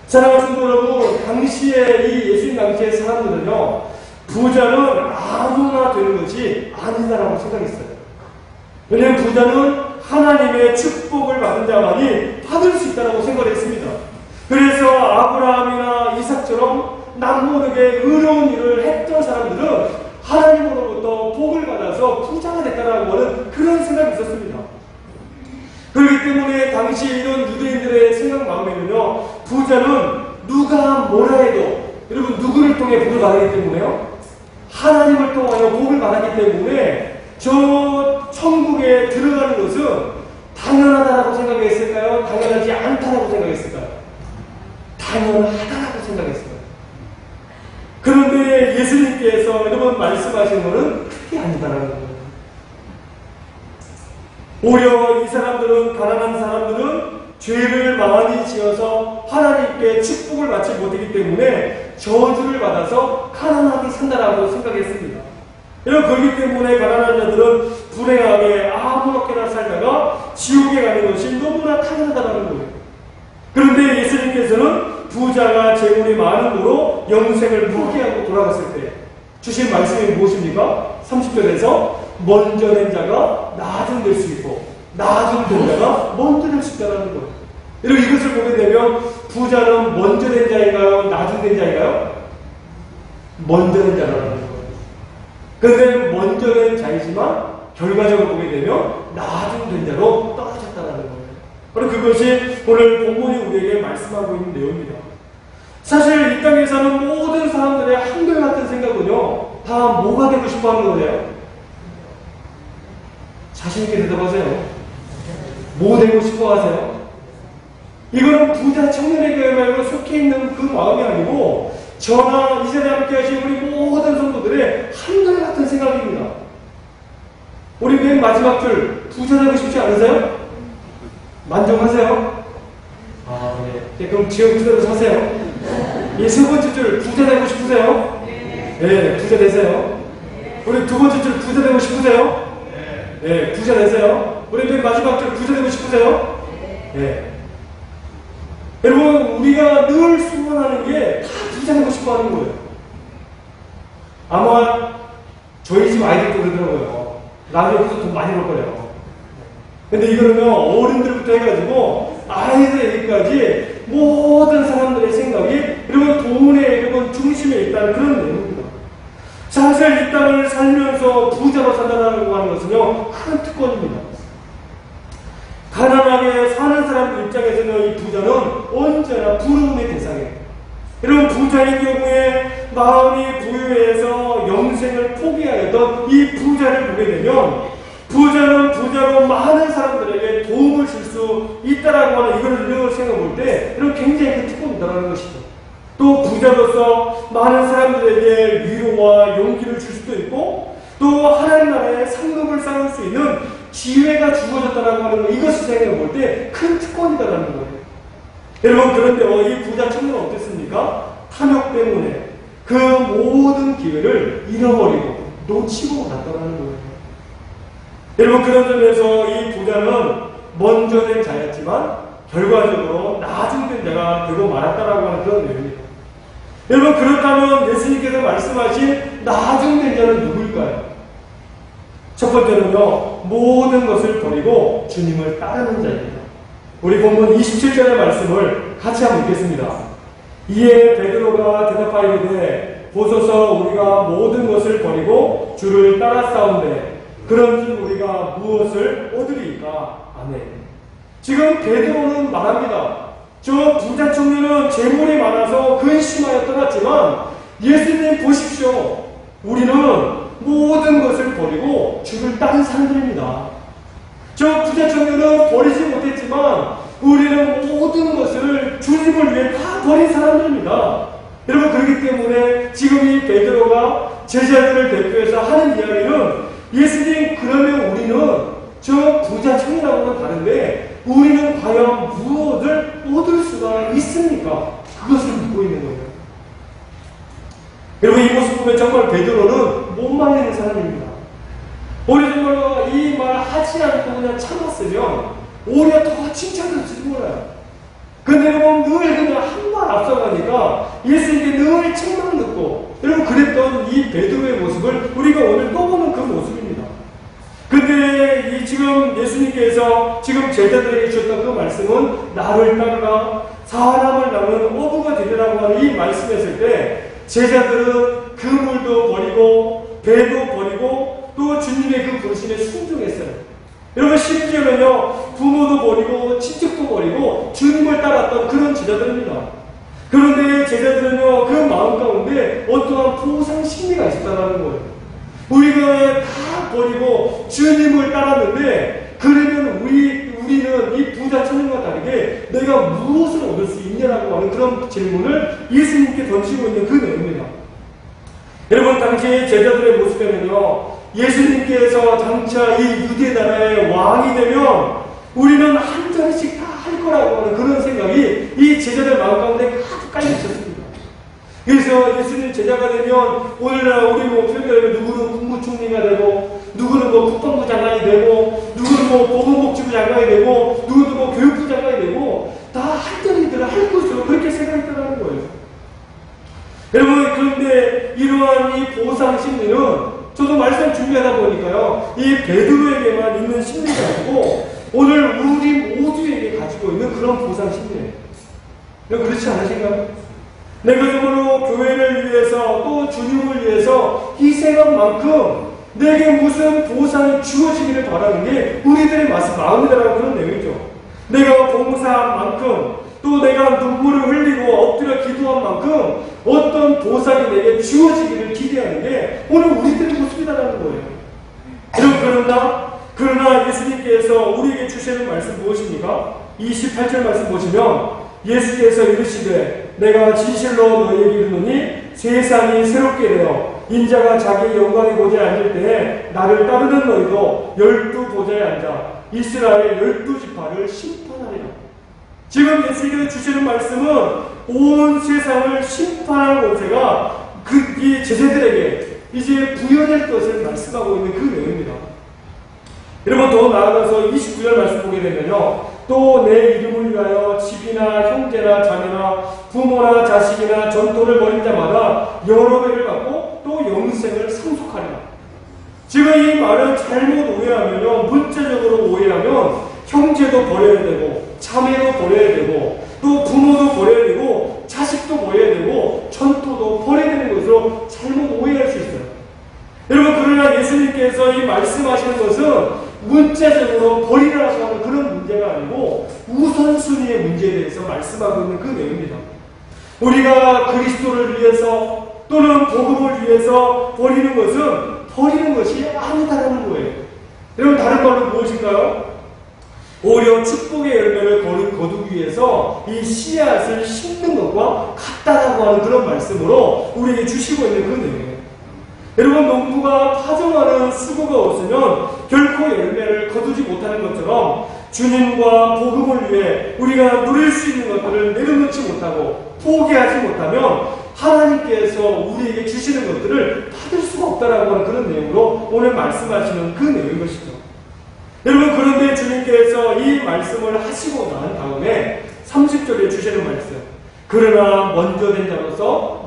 사랑하는 성도 여러분, 당시에 이 예수님 당시의 사람들은요, 부자는 아무나 되는 것이 아니다라고 생각했어요. 왜냐하면 부자는 하나님의 축복을 받은 자만이 받을 수 있다고 생각을 했습니다. 그래서 아브라함이나 이삭처럼 남모르게 의로운 일을 했던 사람들은 하나님으로부터 복을 받아서 부자가 됐다라고 하는 그런 생각이 있었습니다. 그렇기 때문에 당시 이런 유대인들의 생각 마음에는요, 부자는 누가 뭐라 해도, 여러분, 누구를 통해 복을 받았기 때문에요, 하나님을 통하여 복을 받았기 때문에 저 천국에 들어가는 것은 당연하다라고 생각했을까요? 당연하지 않다라고 생각했을까요? 당연하다라고 생각했어요. 그런데 예수님께서 여러분 말씀하신 것은 그게 아니다라는 거예요. 오히려 이 사람들은, 가난한 사람들은 죄를 많이 지어서 하나님께 축복을 받지 못했기 때문에 저주를 받아서 가난하게 산다라고 생각했습니다. 여러분, 그렇기 때문에 가난한 자들은 불행하게 아무렇게나 살다가 지옥에 가는 것이 너무나 당연하다는 거예요. 그런데 예수님께서는 부자가 재물이 많음으로 영생을 포기하고 돌아갔을 때 주신 말씀이 무엇입니까? 30절에서 먼저 된 자가 나중 될 수 있고 나중 된 자가 먼저 될 수 있다는 거예요. 여러분, 이것을 보게 되면 부자는 먼저 된 자인가요? 나중 된 자인가요? 먼저 된 자라는 거예요. 그런데 먼저 된 자이지만 결과적으로 보게 되면 나중 된 자로 떨어졌다는 거예요. 바로 그것이 오늘 본문이 우리에게 말씀하고 있는 내용입니다. 사실 이 땅에 사는 모든 사람들의 한결같은 생각은요, 다 뭐가 되고 싶어 하는 거예요? 자신있게 대답하세요. 뭐 되고 싶어 하세요? 이거는 부자 청년에게말로 속해 있는 그 마음이 아니고 저나 이 자리에 함께 하신 우리 모든 성도들의 한결같은 생각입니다. 우리 맨 마지막 줄, 부자 되고 싶지 않으세요? 만족하세요? 아, 네. 그럼 지금 그대로 사세요. 이 세 번째 줄, 부자 되고 싶으세요? 네, 부자 되세요. 우리 두 번째 줄, 부자 되고 싶으세요? 네, 부자 되세요. 우리 맨 마지막 줄, 부자 되고 싶으세요? 네. 여러분, 우리가 늘 소원하는 게 다 부자 되고 싶어 하는 거예요. 아마 저희 집 아이들도 그러더라고요. 나중에 돈 많이 벌 거예요. 근데 이거는요, 어른들부터 해가지고 아이들 얘기까지 모든 사람들의 생각이 여러분 돈의 여러분 중심에 있다는 그런 내용입니다. 사실 이 땅을 살면서 부자로 산다고 하는 것은요, 큰 특권입니다. 가난하게 사는 사람들 입장에서는 이 부자는 언제나 부러움의 대상이에요. 여러분, 부자의 경우에 마음이 부유해서 영생을 포기하였던 이 부자를 보게 되면 부자는 부자로 많은 사람들에게 도움을 줄 수 있다라고 하는 이걸 생각해 볼 때 여러분 굉장히 큰 특권이다라는 것이죠. 또 부자로서 많은 사람들에게 위로와 용기를 줄 수도 있고, 또 하나님 나라의 상급을 쌓을 수 있는 기회가 주어졌다라고 하는 거, 이것을 생각해 볼 때 큰 특권이다라는 거예요. 여러분, 그런데 이 부자 청년은 어땠습니까? 탐욕 때문에 그 모든 기회를 잃어버리고 놓치고 갔다라는 거예요. 여러분, 그런 점에서 이 부자는 먼저 된 자였지만 결과적으로 나중된 자가 되고 말았다라고 하는 그런 내용입니다. 여러분, 그렇다면 예수님께서 말씀하신 나중된 자는 누구일까요? 첫 번째는요, 모든 것을 버리고 주님을 따르는 자입니다. 우리 본문 27절의 말씀을 같이 한번 읽겠습니다. 이에 베드로가 대답하이르되 보소서, 우리가 모든 것을 버리고 주를 따랐사온데 그런즉 우리가 무엇을 얻으리이까? 아멘. 지금 베드로는 말합니다. 저 부자 청년은 재물이 많아서 근심하여 떠났지만 예수님 보십시오. 우리는 모든 것을 버리고 주를 따른 사람들입니다. 저 부자 청년은 버리지 못했지만 우리는 모든 것을 주님을 위해 다 버린 사람들입니다. 여러분, 그렇기 때문에 지금 이 베드로가 제자들을 대표해서 하는 이야기는, 예수님, 그러면 우리는 저 부자 청년하고는 다른데 우리는 과연 무엇을 얻을 수가 있습니까? 그것을 묻고 있는 거예요. 여러분, 이 모습 보면 정말 베드로는 못 말리는 사람입니다. 오히려 정말로 이 말 하지 않고 그냥 참았으면 오히려 더 칭찬할지도 몰라요. 근데 여러분, 늘 그냥 한 발 앞서가니까 예수님께 늘 책망 듣고, 여러분, 그랬던 이 베드로의 모습을 우리가 오늘 또 보는 그 모습입니다. 근데 지금 예수님께서 지금 제자들에게 주셨던 그 말씀은 나를 따르라, 사람을 낳는 어부가 되리라고 하는 이 말씀했을 때 제자들은 그물도 버리고 배도 버리고 또 주님의 그 부르심에 순종했어요. 여러분, 심지어는요, 부모도 버리고 친척도 버리고 주님을 따랐던 그런 제자들입니다. 그런데 제자들은요, 그 마음 가운데 어떠한 보상 심리가 있었다는 거예요. 우리가 다 버리고 주님을 따랐는데 그러면 우리는 이 부자 청년과 다르게 내가 무엇을 얻을 수 있냐라고 하는 그런 질문을 예수님께 던지고 있는 그 내용입니다. 여러분, 당시 제자들의 모습에는요, 예수님께서 장차 이 유대 나라의 왕이 되면 우리는 한 자리씩 다 할 거라고 하는 그런 생각이 이 제자들 마음 가운데 가득 깔려 있었습니다. 그래서 예수님 제자가 되면 오늘날 우리 표현하면 누구는 국무총리가 되고, 누구는 국방부 장관이 되고, 누구는 보건복지부 장관이 되고, 누구는 교육부 장관이 되고, 다 한 자리들을 할 것으로 그렇게 생각했다는 거예요. 여러분, 그런데 이러한 이 보상 심리는 저도 말씀 준비하다 보니까요, 이 베드로에게만 있는 심리가 아니고 오늘 우리 모두에게 가지고 있는 그런 보상 심리예요. 그렇지 않으신가요? 내가 정말로 교회를 위해서 또 주님을 위해서 희생한 만큼 내게 무슨 보상이 주어지기를 바라는 게 우리들의 마음이라는 그런 내용이죠. 내가 봉사한 만큼 또 내가 눈물을 흘리고 엎드려 기도한 만큼 어떤 보상이 내게 주어지기를 기대하는 게 오늘 우리들의 모습이다라는 거예요. 여러분, 그러나 예수님께서 우리에게 주시는 말씀 무엇입니까? 28절 말씀 보시면 예수께서 이르시되 내가 진실로 너희에게 이르노니 세상이 새롭게 되어 인자가 자기 영광의 보좌에 앉을 때에 나를 따르는 너희도 12보좌에 앉아 이스라엘 12지파를 심판하리라. 지금 예수님께서 주시는 말씀은 온 세상을 심판할 권세가 이 제자들에게 이제 부여될 것을 말씀하고 있는 그 내용입니다. 여러분, 더 나아가서 29절 말씀 보게 되면요, 또 내 이름을 위하여 집이나 형제나 자매나 부모나 자식이나 전토를 벌인 자마다 여러 배를 받고 또 영생을 상속하리라. 지금 이 말을 잘못 오해하면요, 문자적으로 오해하면 형제도 버려야 되고 자매도 버려야 되고 또 부모도 버려야 되고 자식도 버려야 되고 전토도 버려야 되는 것으로 잘못 오해할 수 있어요. 여러분, 그러나 예수님께서 이 말씀하시는 것은 문자적으로 버리라고 하는 그런 문제가 아니고 우선순위의 문제에 대해서 말씀하고 있는 그 내용입니다. 우리가 그리스도를 위해서 또는 복음을 위해서 버리는 것은 버리는 것이 아니다라는 거예요. 여러분, 다른 말로 무엇인가요? 오히려 축복의 열매를 거두기 위해서 이 씨앗을 심는 것과 같다라고 하는 그런 말씀으로 우리에게 주시고 있는 그 내용이에요. 여러분, 농부가 파종하는 수고가 없으면 결코 열매를 거두지 못하는 것처럼 주님과 복음을 위해 우리가 누릴 수 있는 것들을 내려놓지 못하고 포기하지 못하면 하나님께서 우리에게 주시는 것들을 받을 수가 없다라고 하는 그런 내용으로 오늘 말씀하시는 그 내용인 것이죠. 여러분, 그런데 주님께서 이 말씀을 하시고 난 다음에 30절에 주시는 말씀, 그러나 먼저 된 자로서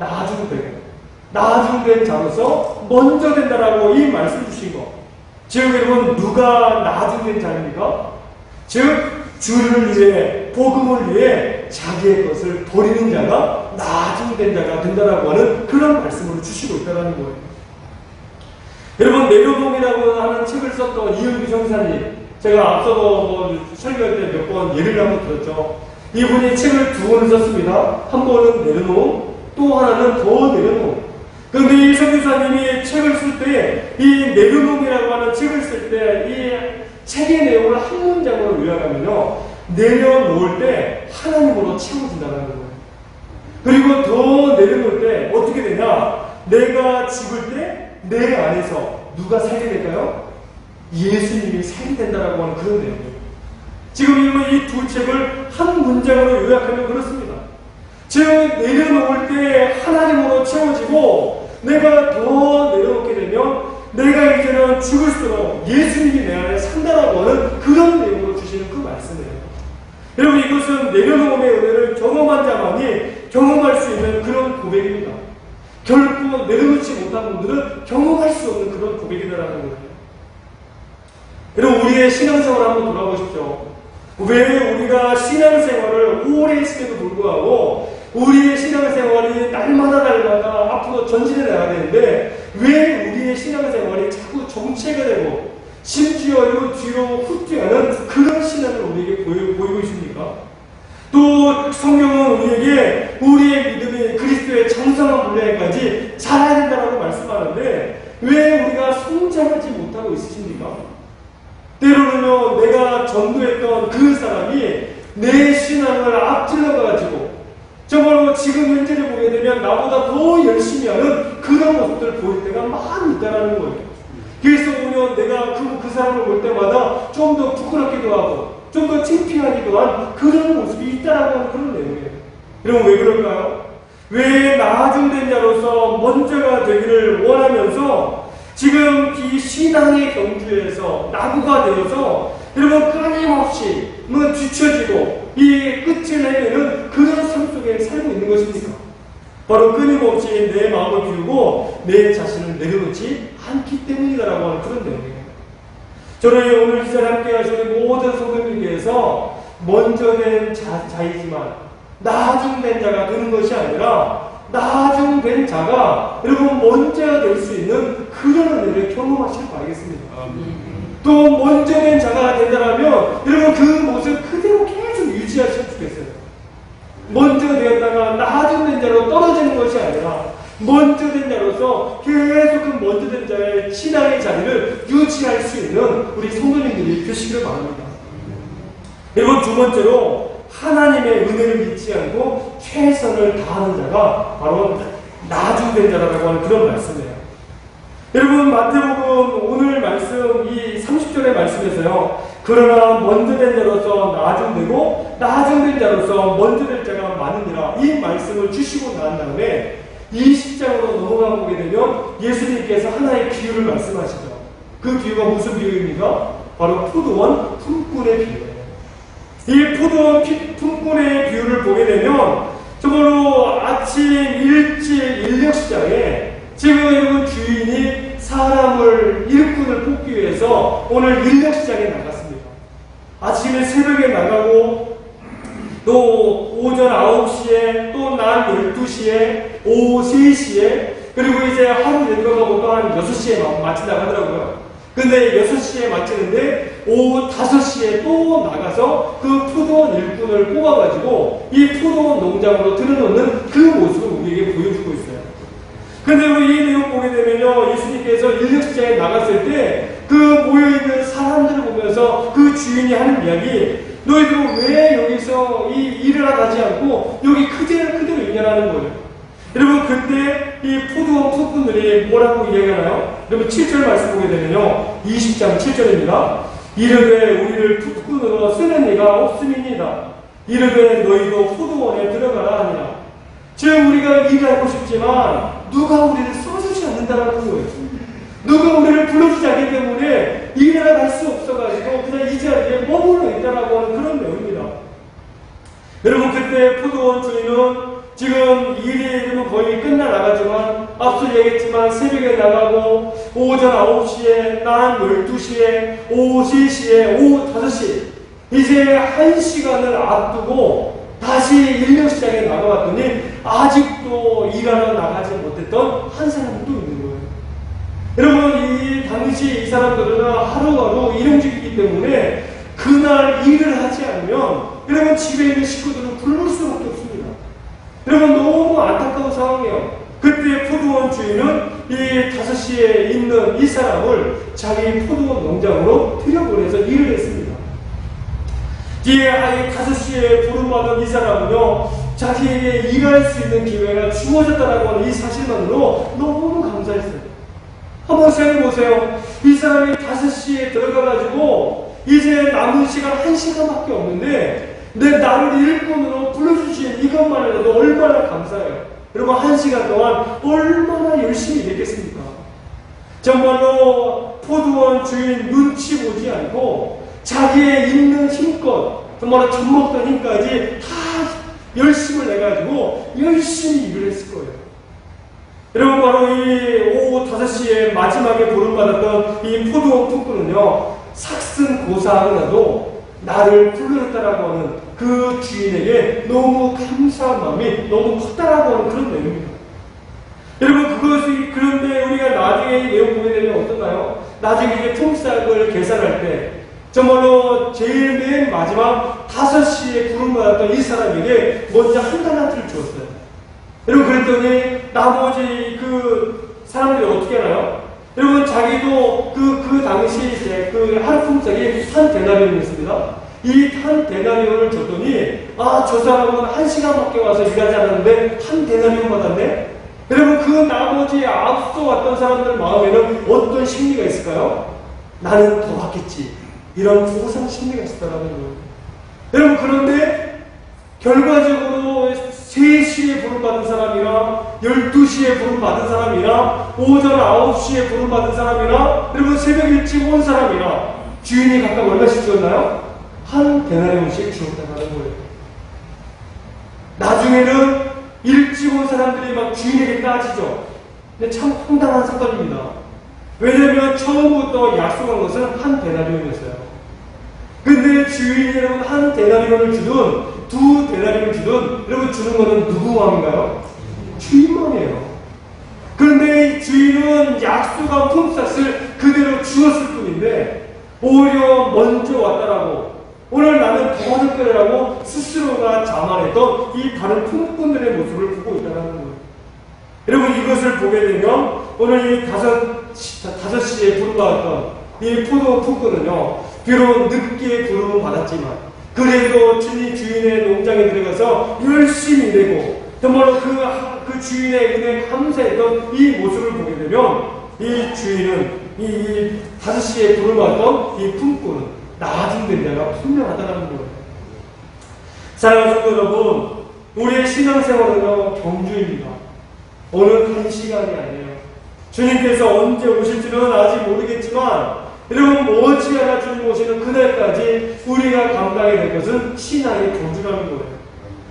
나중된 자로서 먼저 된다라고 이 말씀 주신 거. 즉 여러분, 누가 나중된 자입니까? 즉 주를 위해, 복음을 위해 자기의 것을 버리는 자가 나중된 자가 된다라고 하는 그런 말씀을 주시고 있다는 거예요. 여러분, 내려놓음이라고 하는 책을 썼던 이은규 형사님, 제가 앞서도 설교할 때 몇 번 예를 한번 들었죠. 이분이 책을 두 권을 썼습니다. 한 번은 내려놓음, 또 하나는 더 내려놓음. 그런데 이 선교사님이 책을 쓸 때, 이 내려놓음이라고 하는 책을 쓸 때, 이 책의 내용을 한 문장으로 요약하면요, 내려놓을 때 하나님으로 채워진다는 거예요. 그리고 더 내려놓을 때 어떻게 되냐? 내가 죽을 때 내 안에서 누가 살게 될까요? 예수님이 살게 된다라고 하는 그런 내용이에요. 지금 이 두 책을 한 문장으로 요약하면 그렇습니다. 즉 내려놓을 때 하나님으로 채워지고 내가 더 내려놓게 되면 내가 이제는 죽을수록 예수님이 내 안에 산다라고 하는 그런 내용으로 주시는 그 말씀이에요. 여러분, 이것은 내려놓음의 은혜를 경험한 자만이 경험할 수 있는 그런 고백입니다. 결코 내려놓지 못한 분들은 경험할 수 없는 그런 고백이라는 거예요. 여러분, 우리의 신앙생활을 한번 돌아보십시오. 왜 우리가 신앙생활을 오래 했음에도 불구하고 우리의 신앙생활이 날마다 앞으로 전진해 나가야 되는데 왜 우리의 신앙생활이 자꾸 정체가 되고 심지어 뒤로 후퇴하는 그런 신앙을 우리에게 보이고 있습니까? 또 성경은 우리에게 우리의 믿음이 그리스도의 장성한 분량까지 자라야 된다고 말씀하는데 왜 우리가 성장하지 못하고 있으십니까? 때로는요, 내가 전도했던 그 사람이 내 신앙을 앞질러가지고 정말로 지금 현재를 보게 되면 나보다 더 열심히 하는 그런 모습들을 보일 때가 많이 있다는 거예요. 그래서 오면 내가 그 사람을 볼 때마다 좀 더 부끄럽기도 하고 좀 더 창피하기도 한 그런 모습이 있다라고 하는 그런 내용이에요. 여러분, 왜 그럴까요? 왜 나중된 자로서 먼저가 되기를 원하면서 지금 이 신앙의 경주에서 나부가 되어서 여러분 끊임없이 뒤처지고 이 끝을 내리는 그런 삶 속에 살고 있는 것입니까? 바로 끊임없이 내 마음을 비우고 내 자신을 내려놓지 않기 때문이다라고 하는 그런 내용이에요. 저는 오늘 이 자리에 함께 하시는 모든 성도님께서 먼저 된 자이지만 나중된 자가 되는 것이 아니라 나중된 자가 여러분 먼저 될 수 있는 그런 은혜를 경험하시길 바라겠습니다. 또 먼저 된 자가 된다면 여러분 그 모습 그대로 계속 유지하시면 좋겠어요. 먼저 되었다가 나중된 자로 떨어지는 것이 아니라 먼저 된 자로서 계속 그 먼저 된 자의 신앙의 자리를 유지할 수 있는 우리 성도님들이 되시기를 바랍니다. 여러분, 두 번째로 하나님의 은혜를 믿지 않고 최선을 다하는 자가 바로 나중된 자라고 하는 그런 말씀이에요. 여러분, 마태복음 오늘 말씀 이 30절의 말씀에서요, 그러나 먼저 된 자로서 나중되고 나중된 자로서 먼저 될 자가 많으니라 이 말씀을 주시고 난 다음에 20장으로 넘어가 보게 되면 예수님께서 하나의 비유를 말씀하시죠. 그 비유가 무슨 비유입니까? 바로 포도원 품꾼의 비유예요. 이 포도원 품꾼의 비유를 보게 되면 정말로 아침 일찍 인력시장에 지금 여러분 주인이 사람을 일꾼을 뽑기 위해서 오늘 인력시장에 나갔습니다. 아침에 새벽에 나가고 또 오전 9시에 또 낮 12시에 오후 3시에 그리고 이제 하루 내려가고 또 한 6시에 마친다고 하더라고요. 근데 6시에 마치는데 오후 5시에 또 나가서 그 포도원 일꾼을 뽑아가지고 이 포도원 농장으로 들여놓는 그 모습을 우리에게 보여주고 있어요. 근데 우리 이 내용 보게 되면요, 예수님께서 인력시장에 나갔을 때 그 모여있는 사람들을 보면서 그 주인이 하는 이야기, 너희들은 왜 여기서 이 일을 하지 않고 여기 그대로 있냐라는 거예요. 여러분, 그때 이 포도원 풋분들이 뭐라고 이야기하나요? 여러분, 7절 말씀 보게 되면요, 20장 7절입니다. 이르되 우리를 풋분으로 쓰는 이가 없음이니이다. 이르되 너희도 포도원에 들어가라 하니라. 즉, 우리가 일하고 싶지만 누가 우리를 써주지 않는다는 거예요. 누가 우리를 불러주지 않기 때문에 일을 할 수 없어가지고 그냥 이 자리에 머물러 있다라고 하는 그런 내용입니다. 여러분, 그때 포도원 주인은 지금 일이 거의 끝나나가지만, 앞서 얘기했지만 새벽에 나가고 오전 9시에, 낮 12시에, 오후 3시에, 오후 5시, 이제 1시간을 앞두고 다시 인력시장에 나가봤더니 아직도 일하러 나가지 못했던 한 사람이 또 있는 거예요. 여러분, 이 당시 이 사람들은 하루하루 일용직이기 때문에 그날 일을 하지 않으면 여러분 집에 있는 식구들을 굶을 수밖에 없습니다. 여러분, 너무 안타까운 상황이에요. 그때 포도원 주인은 이 5시에 있는 이 사람을 자기 포도원 농장으로 들여보내서 일을 했습니다. 뒤에 5시에 부름받은 이 사람은요, 자기에게 일할 수 있는 기회가 주어졌다라고 하는 이 사실만으로 너무 감사했어요. 한번 생각해보세요. 이 사람이 5시에 들어가가지고 이제 남은 시간 1시간밖에 없는데 내 나를 일꾼으로 불러주신 이것만으로도 얼마나 감사해요. 여러분, 1시간 동안 얼마나 열심히 일했겠습니까? 정말로 포도원 주인 눈치 보지 않고 자기의 있는 힘껏, 정말로 젖먹던 힘까지 다 열심을 내가지고 열심히 일을 했을 거예요. 여러분, 바로 이 오후 5시에 마지막에 부름받았던 이 포도원 풋꾼은요, 삭슨 고사하나도 나를 불러냈다라고 하는 그 주인에게 너무 감사한 마음이 너무 컸다라고 하는 그런 내용입니다. 여러분, 그것이, 그런데 우리가 나중에 이 내용 보게 되면 어떤가요? 나중에 이제 품삯을 계산할 때 정말로 제일 맨 마지막 5시에 부름받았던 이 사람에게 먼저 한 달란트를 주었어요. 여러분, 그랬더니 나머지 그 사람들이 어떻게 하나요? 여러분, 자기도 그 당시 이제 그 하루 품삯이 한 데나리온이었습니다. 이 한 데나리온을 줬더니, 저 사람은 1시간밖에 와서 일하지 않았는데 한 데나리온 받았네? 여러분, 그 나머지 앞서 왔던 사람들 마음에는 어떤 심리가 있을까요? 나는 더 왔겠지. 이런 보상 심리가 있었다라는 거예요. 여러분, 그런데 결과적으로 3시에 부름받은 사람이나 12시에 부름받은 사람이나 오전 9시에 부름받은 사람이나 여러분 새벽 일찍 온 사람이나 주인이 각각 얼마씩 주었나요? 한 데나리온씩 주었다는 거예요. 나중에는 일찍 온 사람들이 막 주인에게 따지죠. 근데 참 황당한 사건입니다. 왜냐면 처음부터 약속한 것은 한 데나리온이었어요. 근데 주인이 여러분 한 데나리온을 주든 두 데나리온을 주든 여러분 주는 것은 누구 마음인가요? 주인 마음이에요. 그런데 주인은 약속한 품삯을 그대로 주었을 뿐인데 오히려 먼저 왔다라고, 오늘 나는 더 받을 거라고 스스로가 자만했던 이 다른 품꾼들의 모습을 보고 있다는 거예요. 여러분, 이것을 보게 되면 오늘 이 5시에 부름받았던 이 포도 품꾼은요, 비록 늦게 부름은 받았지만 그래도 주인의 농장에 들어가서 열심히 일하고 정말로 그 주인의 은혜에 감사했던 이 모습을 보게 되면 이 주인은 이 5시에 부름받았던 이 품꾼은 나아진 데가 분명하다는 거예요. 사랑하는 성도 여러분, 우리의 신앙생활은요, 경주입니다. 어느 한 시간이 아니에요. 주님께서 언제 오실지는 아직 모르겠지만 여러분, 머지않아 주님 오시는 그날까지 우리가 감당해야 될 것은 신앙의 경주라는 거예요.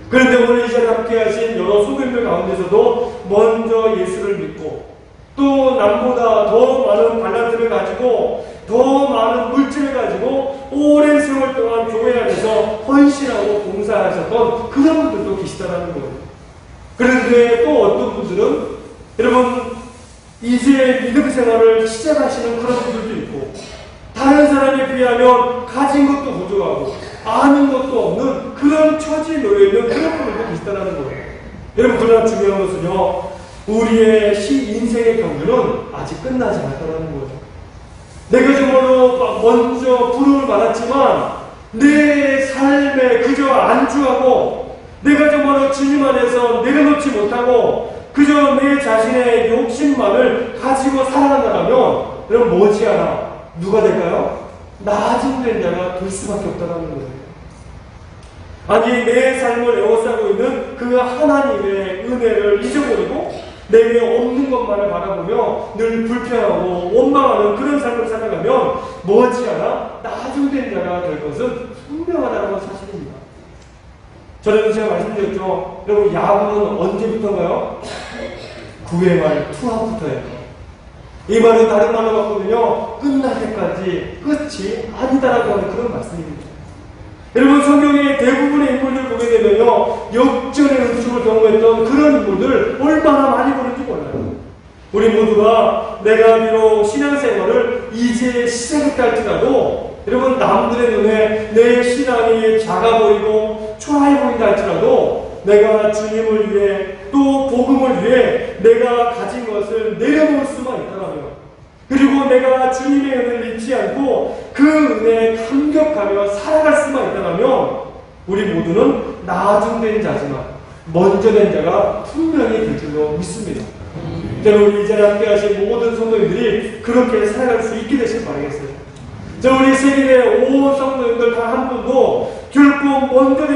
그런데 오늘 이 자리에 함께 하신 여러 소견들 가운데서도 먼저 예수를 믿고 또 남보다 더 많은 달란트를 가지고 더 많은 물질을 가지고 오랜 세월 동안 교회 안에서 헌신하고 봉사하셨던 그런 분들도 계시다는 거예요. 그런데 또 어떤 분들은 여러분 이제 믿음 생활을 시작하시는 그런 분들도 있고 다른 사람에 비하면 가진 것도 부족하고 아는 것도 없는 그런 처지에 놓여있는 그런 분들도 계시다는 거예요. 여러분, 그러나 중요한 것은요, 우리의 인생의 경주는 아직 끝나지 않았다는 거예요. 내가 정말로 먼저 부름을 받았지만 내 삶에 그저 안주하고 내가 정말로 주님 안에서 내려놓지 못하고 그저 내 자신의 욕심만을 가지고 살아간다면 그럼 머지않아 누가 될까요? 나중된 자가 될 수밖에 없다는 거예요. 아니 내 삶을 에워싸고 있는 그 하나님의 은혜를 잊어버리고 내게 없는 것만을 바라보며 늘 불평하고 원망하는 그런 삶을 살아가면 머지않아 나중된 자가 될 것은 분명하다는 사실입니다. 저는 제가 말씀드렸죠. 여러분 야구는 언제부터인가요? 9회 말 투아웃부터예요. 이 말은 다른 말로 바꾸면요 끝날 때까지 끝이 아니다라고 하는 그런 말씀입니다. 여러분 성경의 대부분의 인물들 보게 되면요 역전의 은총을 경험했던 그런 인물들 얼마나 많이 보는지 몰라요. 우리 모두가 내가 비록 신앙생활을 이제 시작했다 할지라도 여러분 남들의 눈에 내 신앙이 작아 보이고 초라해 보인다 할지라도 내가 주님을 위해 또 복음을 위해 내가 가진 것을 내려놓을 수만 있다면 그리고 내가 주님의 은혜를 잊지 않고 그 은혜에 감격하며 살아갈 수만 있다면 우리 모두는 나중된 자지만 먼저 된 자가 분명히 될 줄로 믿습니다. 저는 우리 이 자리에 함께 하신 모든 성도님들이 그렇게 살아갈 수 있게 되시길 바라겠어요. 저 우리 세계의 온 성도님들 단 한 분도 결코 먼저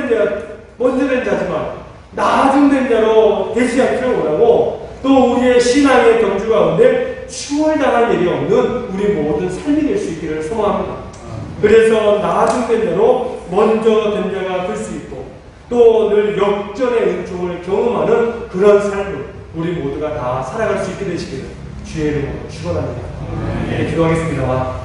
된 자지만 나중된 자로 되지 않기를 원하고 또 우리의 신앙의 경주 가운데 추월당할 일이 없는 우리 모든 삶이 될 수 있기를 소망합니다. 그래서 나중된 자로 먼저 된 자가 될 수 있고 또 늘 역전의 은총을 경험하는 그런 삶을 우리 모두가 다 살아갈 수 있게 되시기를 주의 이름으로 축원합니다. 네, 기도하겠습니다.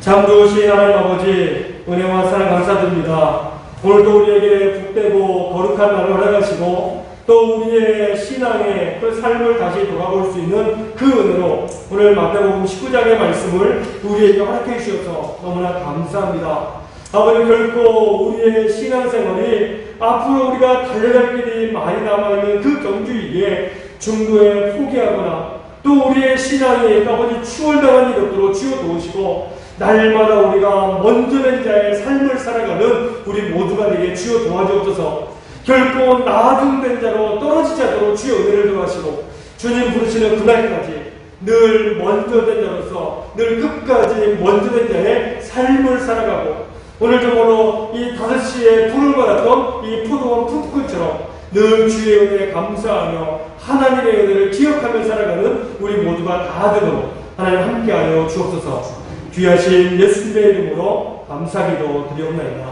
참 좋으신 하나님 아버지 은혜와 사랑 감사드립니다. 오늘도 우리에게 복되고 거룩한 날을 허락하시고 또 우리의 신앙의 그 삶을 다시 돌아볼 수 있는 그 은혜로 오늘 마태복음 19장의 말씀을 우리에게 허락해 주셔서 너무나 감사합니다. 아버지 결코 우리의 신앙생활이 앞으로 우리가 달려갈 길이 많이 남아있는 그 경주이기에 중도에 포기하거나 또 우리의 신앙이 아버지 추월당한 일 없도록 주여 도우시고 날마다 우리가 먼저 된 자의 삶을 살아가는 우리 모두가 되게 주여 도와주옵소서. 결코 나중된 자로 떨어지지 않도록 주여 은혜를 도와시고 주님 부르시는 그날까지 늘 먼저 된 자로서 늘 끝까지 먼저 된 자의 삶을 살아가고 오늘 정말로 이 5시에 불을 받았던 이 포도원 풋꽃처럼 늘 주의 은혜에 감사하며 하나님의 은혜를 기억하며 살아가는 우리 모두가 다 되도록 하나님 함께하여 주옵소서. 귀하신 예수님의 이름으로 감사기도 드리옵나이다.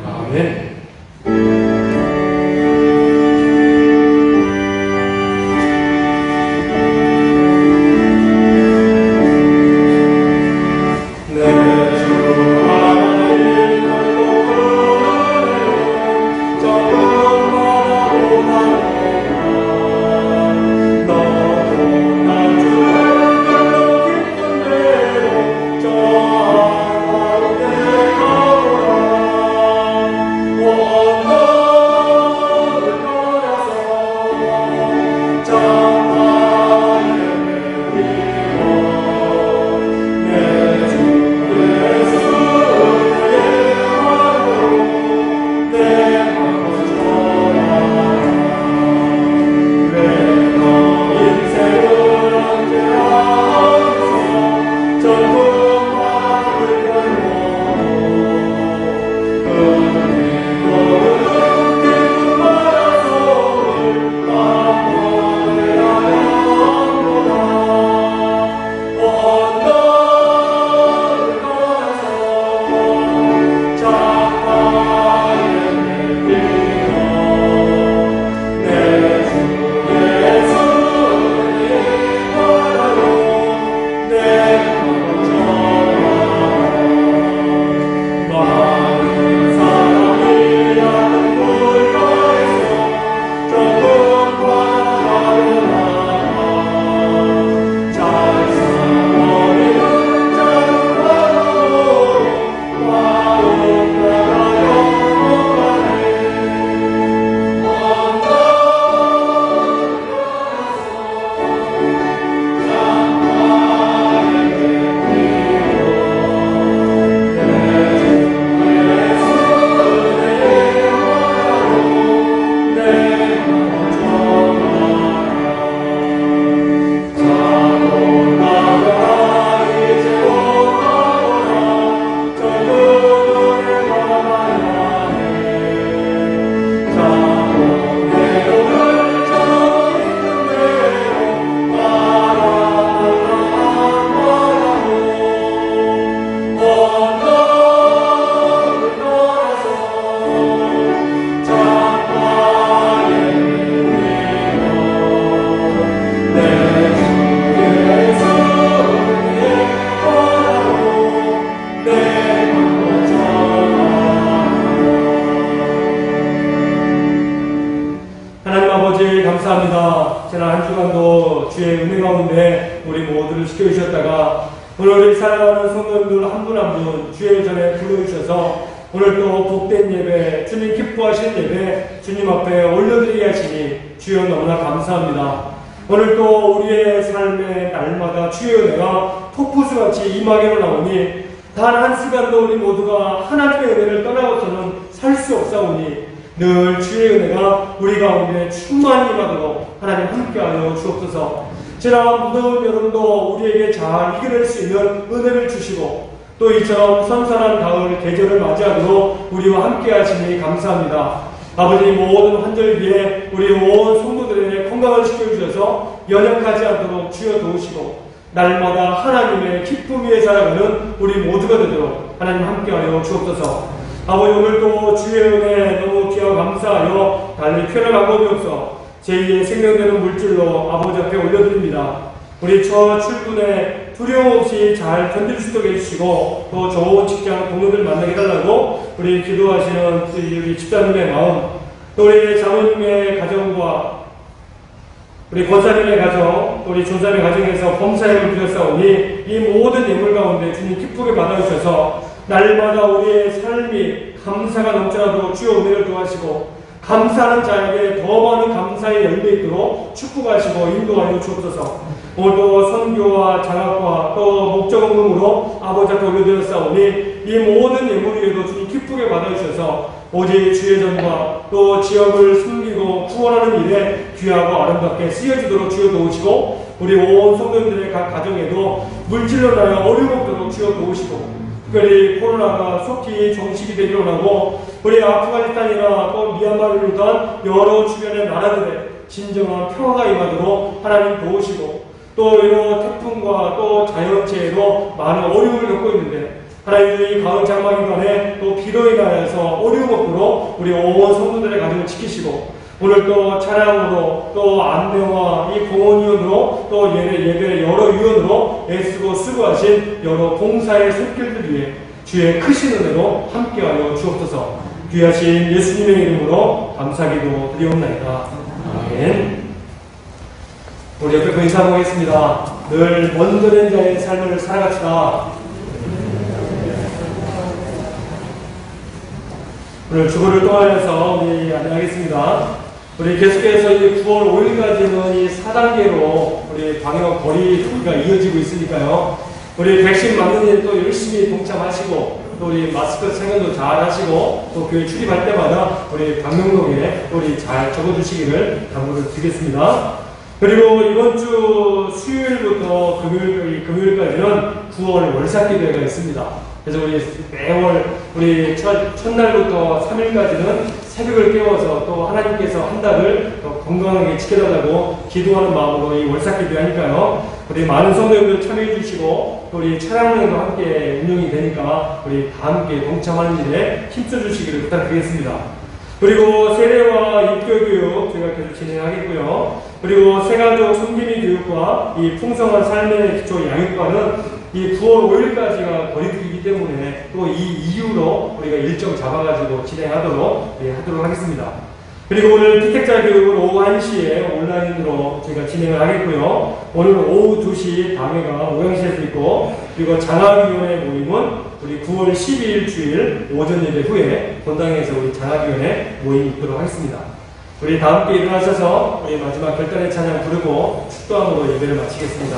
아멘. Oh 가운데 우리 모두를 지켜주셨다가 오늘 우리 살아가는 성도님들 한 분 한 분 주의 전에 불러주셔서 오늘 또 복된 예배, 주님 기뻐하시는 예배 주님 앞에 올려드리게 하시니 주여 너무나 감사합니다. 오늘 또 우리의 삶의 날마다 주의 은혜가 폭포수같이 임하기로 나오니 단 한순간도 우리 모두가 하나님의 은혜를 떠나고서는 살 수 없사오니 늘 주의 은혜가 우리 가운데 충만히 임하도록 하나님 함께하여 주옵소서. 지난 무더운 여름도 우리에게 잘 이겨낼 수 있는 은혜를 주시고 또 이처럼 선선한 가을 계절을 맞이하도록 우리와 함께 하시니 감사합니다. 아버지 모든 환절기에 우리 온 성도들의 건강을 지켜주셔서 연약하지 않도록 주여 도우시고 날마다 하나님의 기쁨 위에 살아가는 우리 모두가 되도록 하나님 함께하여 주옵소서. 아버지 오늘도 주의 은혜 너무 귀하고 감사하여 달리 표현할 방법이 없어 제2의 생명되는 물질로 아버지 앞에 올려드립니다. 우리 첫 출근에 두려움 없이 잘 견딜 수 있도록 해주시고 또 좋은 직장 동료들 만나게 해달라고 우리 기도하시는 우리 집사님의 마음 또 우리 자모님의 가정과 우리 권사님의 가정 또 우리 조사님의 가정에서 범사임을 주셨사오니 이 모든 예물 가운데 주님 기쁘게 받아주셔서 날마다 우리의 삶이 감사가 넘쳐나도록 주여 은혜를 도와시고 감사하는 자에게 더 많은 감사의 열매 있도록 축복하시고 인도하여 주옵소서. 오늘도 선교와 장학과 또 목적원금으로 아버지 앞에 올려드렸사오니 이 모든 예물 위에도 주님 기쁘게 받아주셔서 오직 주의 전과 또 지역을 숨기고 구원하는 일에 귀하고 아름답게 쓰여지도록 주여 도우시고 우리 온 성도님들의 각 가정에도 물질로 인하여 어려움 없도록 주여 도우시고 특별히 코로나가 속히 종식이 되기로 하고 우리 아프가니스탄이나 또 미얀마를 비롯한 여러 주변의 나라들의 진정한 평화가 임하도록 하나님 도우시고 또 이런 태풍과 또 자연재해로 많은 어려움을 겪고 있는데 하나님이 가을 장마 기간에 또 비로 인하여서 어려움 없도록 우리 온 성도들의 가정을 지키시고 오늘 또 찬양으로 또 안내와 이 공헌위원으로 또 예배 여러 위원으로 애쓰고 수고하신 여러 봉사의 손길들 위해 주의 크신 은혜로 함께하여 주옵소서. 귀하신 예수님의 이름으로 감사기도 드리옵나이다. 아멘. 우리 옆에 인사하겠습니다. 늘 먼저 된 자의 삶을 살아갑시다. 오늘 주보를 통하여서 우리 안내하겠습니다. 우리 계속해서 이제 9월 5일까지는 이 4단계로 우리 방역 거리가 이어지고 있으니까요. 우리 백신 맞는 일 또 열심히 동참하시고 또 우리 마스크 착용도 잘 하시고 또 교회 출입할 때마다 우리 방명록에 우리 잘 적어주시기를 당부를 드리겠습니다. 그리고 이번 주 수요일부터 금요일까지는 9월 월삭기도회가 있습니다. 그래서 우리 매월 우리 첫날부터 3일까지는 새벽을 깨워서 또 하나님께서 한 달을 더 건강하게 지켜달라고 기도하는 마음으로 이 월삭기도 하니까요. 우리 많은 성도님들 참여해 주시고 또 우리 차량운행도 함께 운영이 되니까 우리 다 함께 동참하는 일에 힘써 주시기를 부탁드리겠습니다. 그리고 세례와 입교교육 저희가 계속 진행하겠고요. 그리고 새가족 섬김이 교육과 이 풍성한 삶의 기초 양육과는 이 9월 5일까지가 거리두기이기 때문에 또 이 이후로 우리가 일정 잡아가지고 진행하도록 하도록 하겠습니다. 그리고 오늘 피택자 교육은 오후 1시에 온라인으로 저희가 진행을 하겠고요. 오늘 오후 2시 당회가 오양시에서 있고 그리고 장학위원회 모임은 우리 9월 12일 주일 오전 예배 후에 본당에서 우리 장학위원회 모임이 있도록 하겠습니다. 우리 다 함께 일어나셔서 우리 마지막 결단의 찬양 부르고 축도함으로 예배를 마치겠습니다.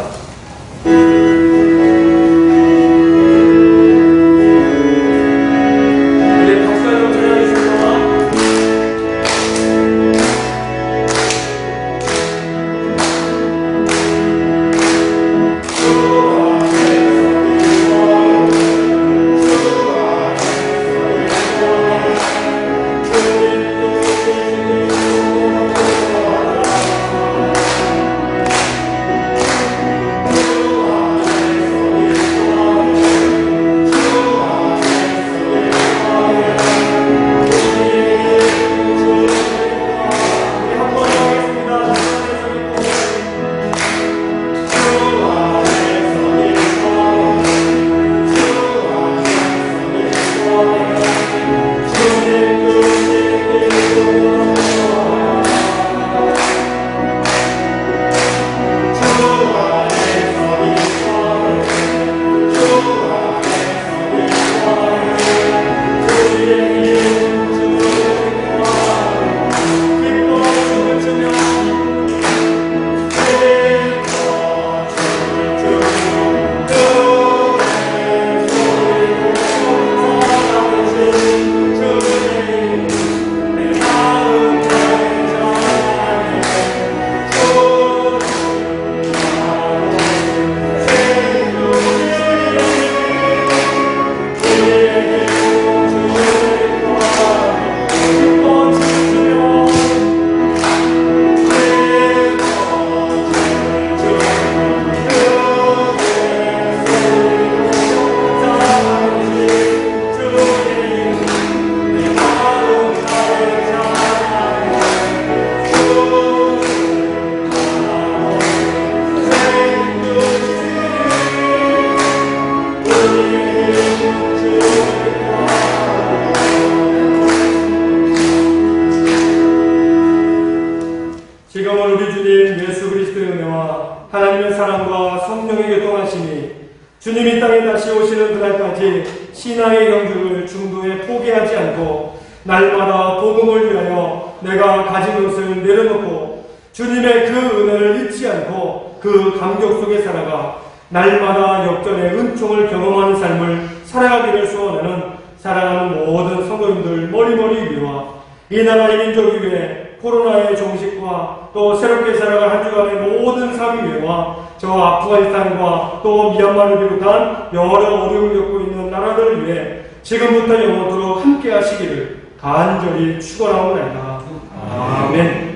주님 이 땅에 다시 오시는 그날까지 신앙의 경주를 중도에 포기하지 않고 날마다 복음을 위하여 내가 가진 것을 내려놓고 주님의 그 은혜를 잊지 않고 그 감격 속에 살아가 날마다 역전의 은총을 경험하는 삶을 살아가기를 소원하는 사랑하는 모든 성도님들 머리머리 위와 이 나라의 민족 위에 코로나의 종식과 또 새롭게 살아갈 한 주간의 모든 삶 위와 저 아프가니스탄과 또 미얀마를 비롯한 여러 어려움을 겪고 있는 나라들을 위해 지금부터 영원토록 함께 하시기를 간절히 축원하옵나이다. 아멘.